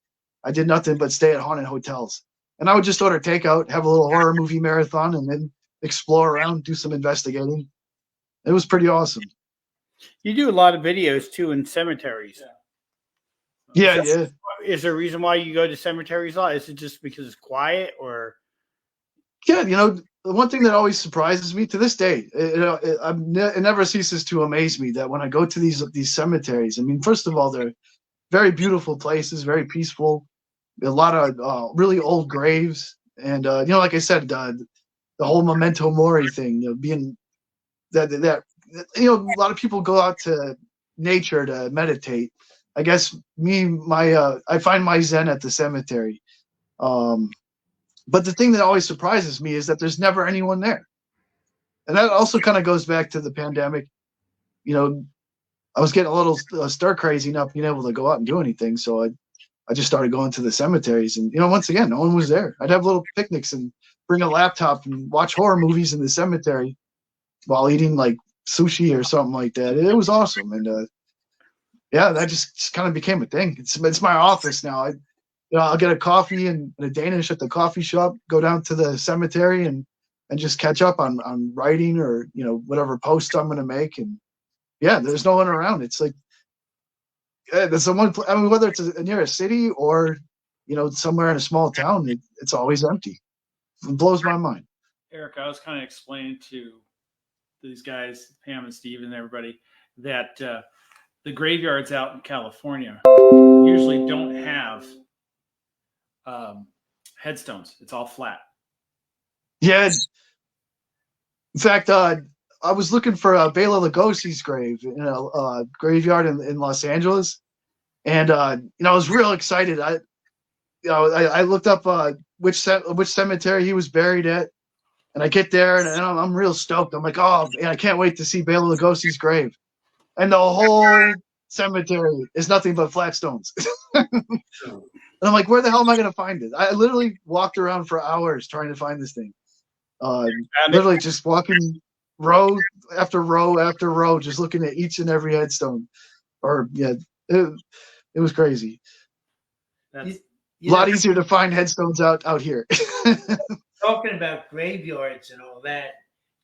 I did nothing but stay at haunted hotels. And I would just order takeout, have a little horror movie marathon, and then explore around, do some investigating. It was pretty awesome. You do a lot of videos too in cemeteries. Yeah. Is there a reason why you go to cemeteries a lot? Is it just because it's quiet, or? Yeah, the one thing that always surprises me to this day, it never ceases to amaze me that when I go to these cemeteries, I mean, first of all, they're very beautiful places, very peaceful, a lot of really old graves, and like I said, the whole memento mori thing, being that a lot of people go out to nature to meditate. I guess I find my zen at the cemetery. But the thing that always surprises me is that there's never anyone there. And that also kind of goes back to the pandemic. You know, I was getting a little stir crazy, not being able to go out and do anything. So I just started going to the cemeteries. And, you know, once again, no one was there. I'd have little picnics and bring a laptop and watch horror movies in the cemetery while eating like sushi or something like that. It was awesome. And yeah, that just kind of became a thing. It's my office now. I'll get a coffee and a Danish at the coffee shop, go down to the cemetery and just catch up on writing or, you know, whatever post I'm going to make. And yeah, there's no one around. It's like, there's someone, I mean, whether it's near a city or, you know, somewhere in a small town, it's always empty. It blows my mind. Eric, I was kind of explaining to these guys, Pam and Steve and everybody, that the graveyards out in California usually don't have headstones. It's all flat. Yeah. In fact, I was looking for Bela Lugosi's grave in a graveyard in Los Angeles, and you know, I was real excited. I looked up which cemetery he was buried at, and I get there and I'm real stoked. I'm like, oh, man, I can't wait to see Bela Lugosi's grave, and the whole cemetery is nothing but flat stones. And I'm like, where the hell am I going to find it? I literally walked around for hours trying to find this thing. Literally just walking row after row after row, just looking at each and every headstone. Or yeah, it was crazy. That's, A lot easier to find headstones out here. Talking about graveyards and all that,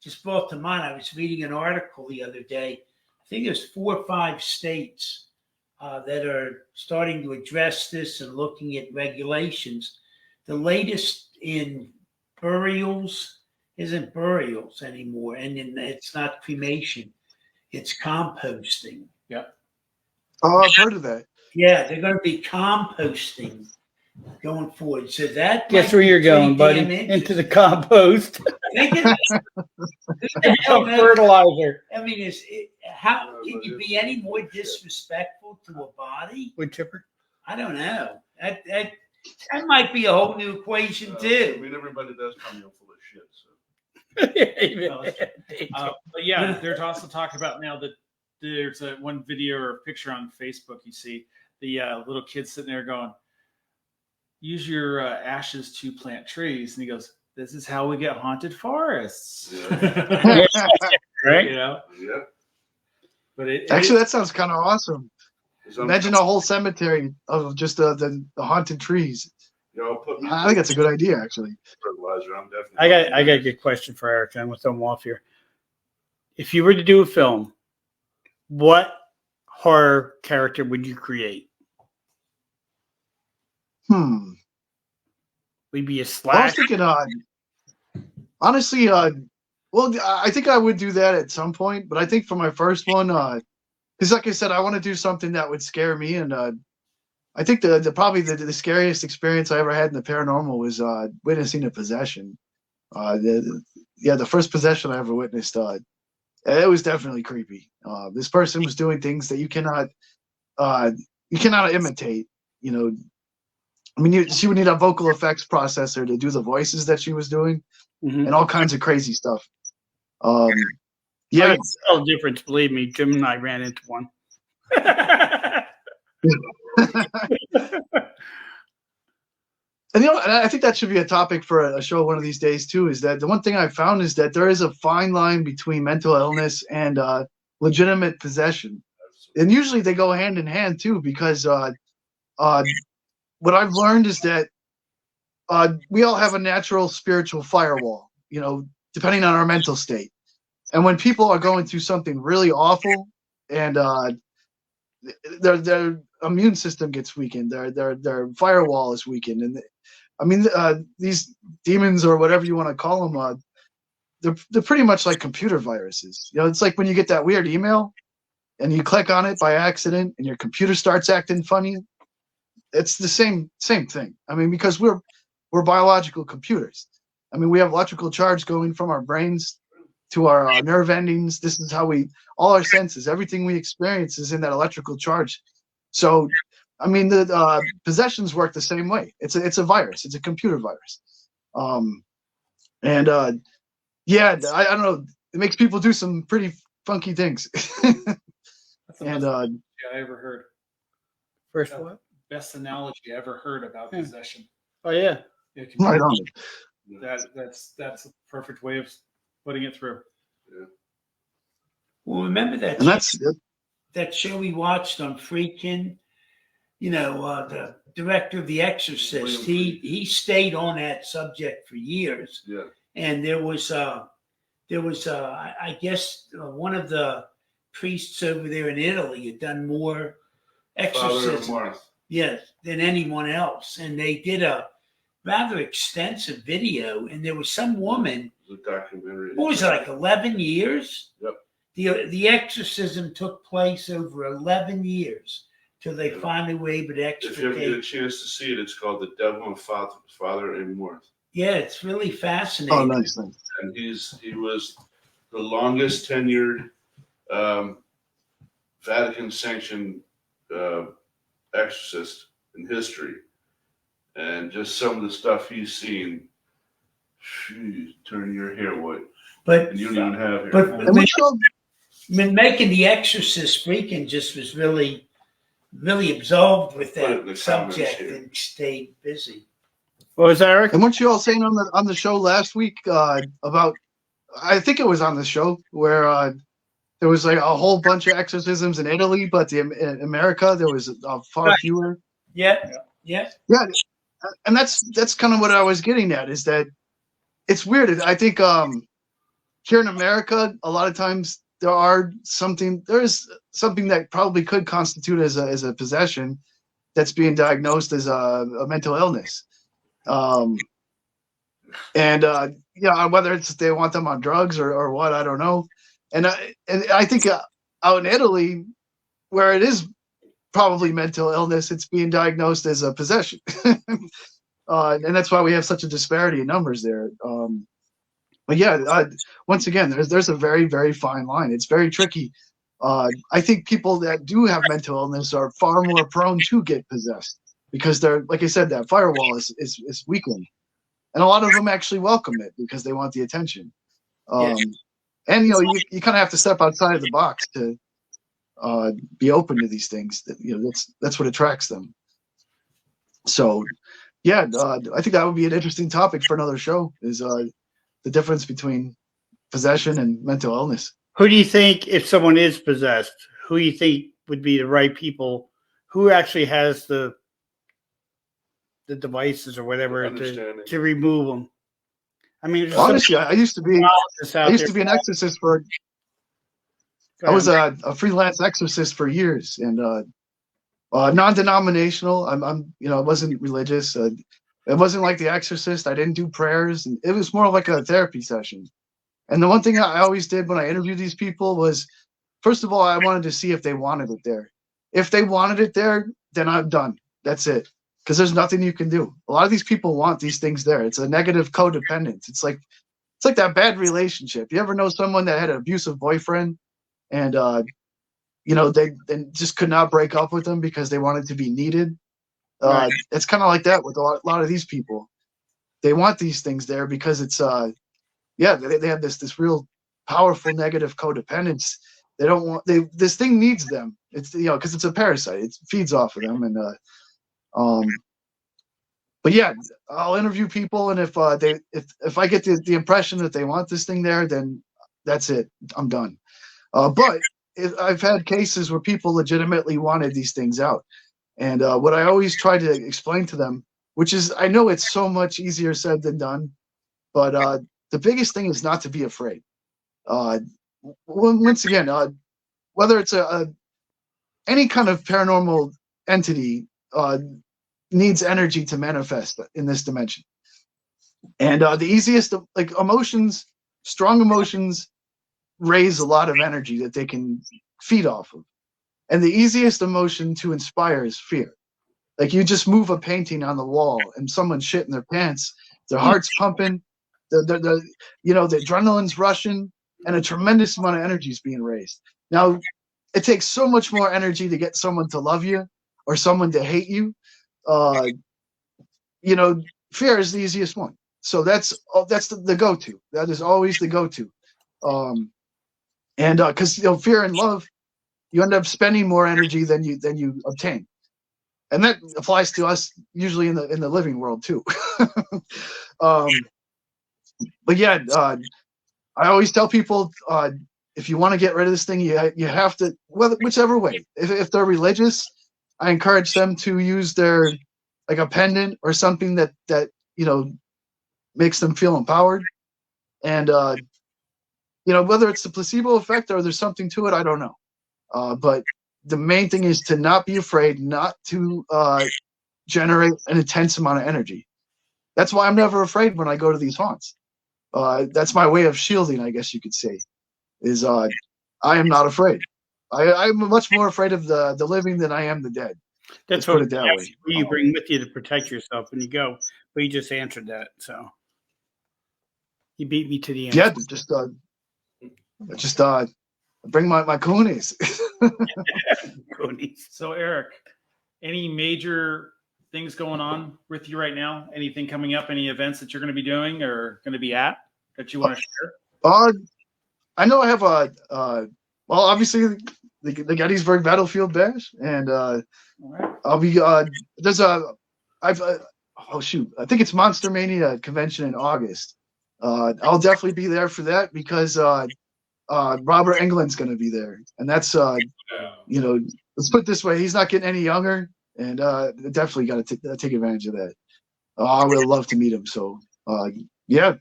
just brought to mind. I was reading an article the other day. I think there's 4 or 5 states that are starting to address this and looking at regulations. The latest in burials isn't burials anymore, and it's not cremation; it's composting. Yep. Oh, I've heard of that. Yeah, they're going to be composting going forward. So that Guess might where be you're going, pretty buddy? damn Into the interesting. compost. Think of- who the hell knows? Fertilizer. I mean, how can you be any more disrespectful to a body? Wood chipper. I don't know. That might be a whole new equation I too. mean, everybody does tell me I'm full of shit. So. But yeah, they're also talking about now that there's one video or picture on Facebook you see the little kid sitting there going, use your ashes to plant trees. And he goes, this is how we get haunted forests. Yeah. Right? You know? Yeah. But Actually, that sounds kind of awesome. So Imagine a whole cemetery of just the haunted trees. you know, put me I think that's a good idea, actually. fertilizer. I'm definitely. I got a good question for Eric. I'm going to throw him off here. If you were to do a film, what horror character would you create? Would Would be a I was slash? thinking, honestly, well, I think I would do that at some point, but I think for my first one, because like I said, I want to do something that would scare me, and I think probably the scariest experience I ever had in the paranormal was witnessing a possession. The first possession I ever witnessed, it was definitely creepy. This person was doing things that you cannot imitate. You know, I mean, she would need a vocal effects processor to do the voices that she was doing, Mhm. and all kinds of crazy stuff. I Yeah, can tell the difference. Believe me, Jim and I ran into one. and and I think that should be a topic for a show one of these days too. Is that the one thing I found is that there is a fine line between mental illness and legitimate possession, and usually they go hand in hand too. Because what I've learned is that we all have a natural spiritual firewall, you know, depending on our mental state. And when people are going through something really awful, and their immune system gets weakened, their firewall is weakened, and I mean, these demons or whatever you want to call them, they're pretty much like computer viruses. You know, it's like when you get that weird email and you click on it by accident and your computer starts acting funny. It's the same thing. I mean, because we're biological computers. I mean, we have electrical charge going from our brains to our nerve endings. This is how all our senses, everything we experience is in that electrical charge. So, I mean, the possessions work the same way. It's a virus. It's a computer virus. And yeah, I don't know. It makes people do some pretty funky things. That's the And best analogy I ever heard. First Yeah. what? Best analogy I ever heard about Yeah. possession. Oh yeah. Yeah, right on. that's a perfect way of putting it through. Well, remember that And that's that show we watched on Freakin'? The director of The Exorcist. William He stayed on that subject for years, Yeah. and there was I guess one of the priests over there in Italy had done more Father exorcisms, Marth. yes, than anyone else, and they did a rather extensive video, and there was some woman. The documentary. What was it, like 11 years? Yep. The exorcism took place over 11 years till they Yeah. finally were able to If you ever get a extricate. chance to see it, it's called The Devil and Father and Marth. Yeah, it's really fascinating. oh nice. And he was the longest tenured Vatican sanctioned exorcist in history. And just some of the stuff he's seen, phew, turn your hair white. But And you don't even have hair. but And what y'all when making The Exorcist, Freakin' just was really, really absorbed with Put it in that the comments subject here. and stayed busy. What was that, Eric? And what you all saying on the show last week about, I think it was on the show where there was like a whole bunch of exorcisms in Italy, but in America there was far Right. fewer. Yeah, yeah. Yeah, and that's kind of what I was getting at, is that it's weird. I think here in America, a lot of times there is something that probably could constitute as a possession that's being diagnosed as a mental illness. Whether it's they want them on drugs or what, I don't know. And I think out in Italy, where it is probably mental illness, it's being diagnosed as a possession. And that's why we have such a disparity in numbers there. But yeah, once again, there's a very, very fine line. It's very tricky. I think people that do have mental illness are far more prone to get possessed because they're, like I said, that firewall is weakened. And a lot of them actually welcome it because they want the attention. And you kind of have to step outside of the box to be open to these things. That's what attracts them. So, yeah, I think that would be an interesting topic for another show. Is the difference between possession and mental illness. Who do you think, if someone is possessed, who do you think would be the right people? Who actually has the devices or whatever Understanding. to remove them? I mean, there's Honestly, I used to be an exorcist for. I was a freelance exorcist for years, and non-denominational. I wasn't religious. It wasn't like The Exorcist. I didn't do prayers, and it was more like a therapy session. And the one thing I always did when I interviewed these people was, first of all, I wanted to see if they wanted it there. If they wanted it there, then I'm done. That's it. Because there's nothing you can do. A lot of these people want these things there. It's a negative codependence. It's like that bad relationship. You ever know someone that had an abusive boyfriend, and they just could not break up with them because they wanted to be needed? Right. It's kind of like that with a lot of these people. They want these things there because it's they have this real powerful negative codependence. They don't want this thing needs them. It's because it's a parasite. It feeds off of them, and but yeah, I'll interview people, and if I get the impression that they want this thing there, then that's it. I'm done. But I've had cases where people legitimately wanted these things out, and what I always try to explain to them, which is, I know it's so much easier said than done, but the biggest thing is not to be afraid. Once again, whether it's any kind of paranormal entity needs energy to manifest in this dimension. And the easiest, like emotions, strong emotions raise a lot of energy that they can feed off of. And the easiest emotion to inspire is fear. Like, you just move a painting on the wall and someone's shitting their pants, their heart's pumping, the adrenaline's rushing, and a tremendous amount of energy is being raised. Now, it takes so much more energy to get someone to love you or someone to hate you, you know, fear is the easiest one. So that's the go-to. That is always the go-to. And because you know, fear and love, you end up spending more energy than you obtain, and that applies to us usually in the living world too. But yeah, I always tell people, if you want to get rid of this thing, you have to, whichever way. If they're religious, I encourage them to use their, like, a pendant or something that you know, makes them feel empowered. And you know, whether it's the placebo effect or there's something to it, I don't know. But the main thing is to not be afraid, not to generate an intense amount of energy. That's why I'm never afraid when I go to these haunts. That's my way of shielding, I guess you could say, is I am not afraid. I'm much more afraid of the living than I am the dead. That's put what it that way. you bring with you to protect yourself when you go. But you just answered that, so you beat me to the end. Yeah, just bring my coonies. So Eric, any major things going on with you right now? Anything coming up? Any events that you're going to be doing or going to be at that you want to share? I know I have well, obviously the Gettysburg Battlefield Bash, and All right. I'll be there's oh shoot, I think it's Monster Mania convention in August. I'll definitely be there for that because Robert Englund's going to be there, and that's you know, let's put it this way, he's not getting any younger, and definitely got to take advantage of that. I would love to meet him. So yeah,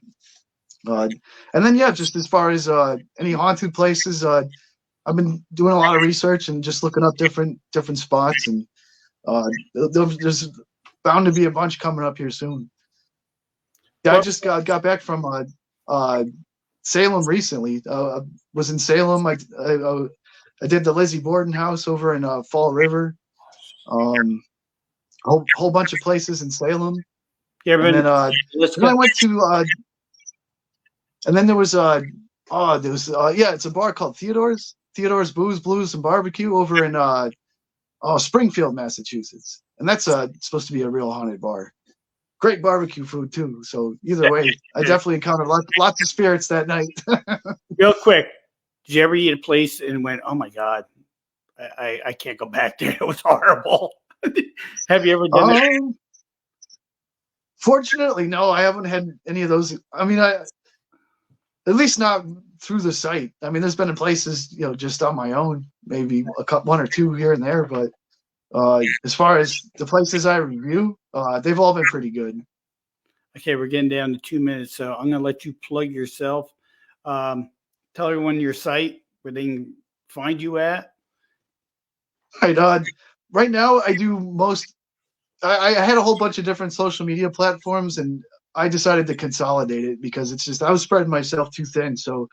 and then yeah, just as far as any haunted places, I've been doing a lot of research and just looking up different spots, and there's bound to be a bunch coming up here soon. Yeah, I just got back from Salem recently. Was in Salem. I did the Lizzie Borden house over in Fall River. Whole bunch of places in Salem. Yeah, and then I went to and then there was yeah, it's a bar called Theodore's Booze, Blues, and Barbecue over in Springfield, Massachusetts, and that's supposed to be a real haunted bar. Great barbecue food too. So either way, I definitely encountered lots of spirits that night. Real quick, did you ever eat a place and went, "Oh my God, I can't go back there. It was horrible." Have you ever done that? Fortunately, no, I haven't had any of those. I mean, at least not through the site. I mean, there's been in places, you know, just on my own, maybe one or two here and there. But as far as the places I review, they've all been pretty good. Okay, we're getting down to 2 minutes, so I'm going to let you plug yourself. Tell everyone your site, where they can find you at. Right now, I do most. I had a whole bunch of different social media platforms, and I decided to consolidate it because it's just I was spreading myself too thin. So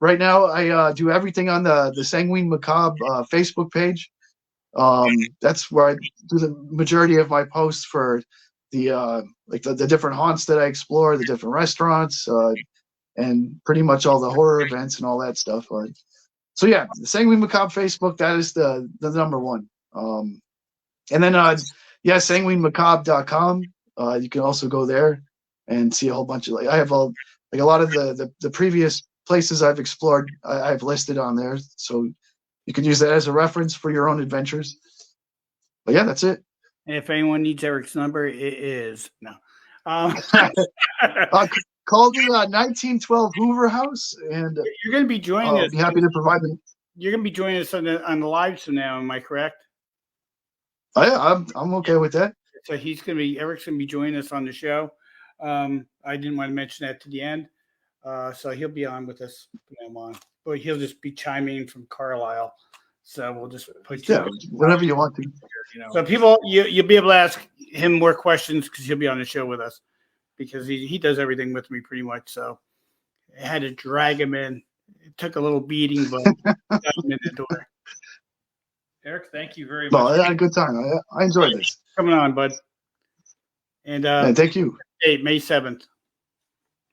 right now, I do everything on the Sanguine Macabre Facebook page. That's where I do the majority of my posts for the like the different haunts that I explore, the different restaurants, and pretty much all the horror events and all that stuff. So yeah, the Sanguine Macabre Facebook, that is the number one. And then yeah, sanguinemacabre.com. You can also go there and see a whole bunch of I have a lot of the previous places I've explored I've listed on there, so you can use that as a reference for your own adventures. But yeah, that's it. And if anyone needs Eric's number, it is no. Call the 1912 Hoover House, and you're going to be joining us. I'll be happy to provide them. You're going to be joining us on the live stream now. Am I correct? Oh, yeah, I'm okay with that. So Eric's going to be joining us on the show. I didn't want to mention that to the end. So he'll be on with us from now on. But he'll just be chiming in from Carlisle. So we'll just put you whatever you want to. You know. So people, you'll be able to ask him more questions because he'll be on the show with us because he does everything with me pretty much. So I had to drag him in. It took a little beating, but got him in the door. Eric, thank you very much. No, I had a good time. I enjoyed this. Coming on, bud. And thank you. Hey, May 7th.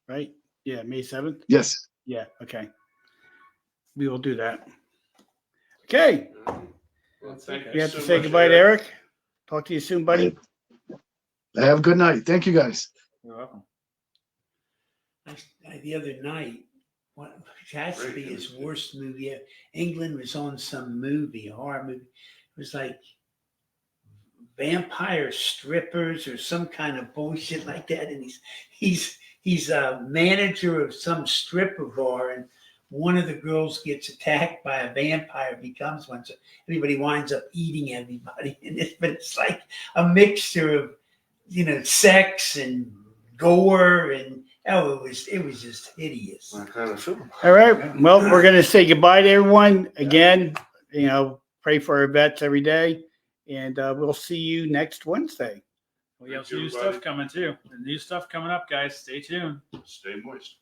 Right? Yeah, May 7th? Yes. Yeah, okay. We will do that. Okay. Well, thank You have so to say much, goodbye to Eric? Talk to you soon, buddy. Have a good night. Thank you, guys. You're welcome. The other night, what has to be his worst movie. England was on some movie, a horror movie. It was like vampire strippers or some kind of bullshit like that. And he's a manager of some stripper bar, and one of the girls gets attacked by a vampire, becomes one. So everybody winds up eating everybody. But it's like a mixture of, sex and gore and it was just hideous. That kind of film. All right. Well, we're going to say goodbye to everyone. Again, pray for our vets every day. And we'll see you next Wednesday. We have Thank you, new everybody. stuff coming too. New stuff coming up, guys. Stay tuned. Stay moist.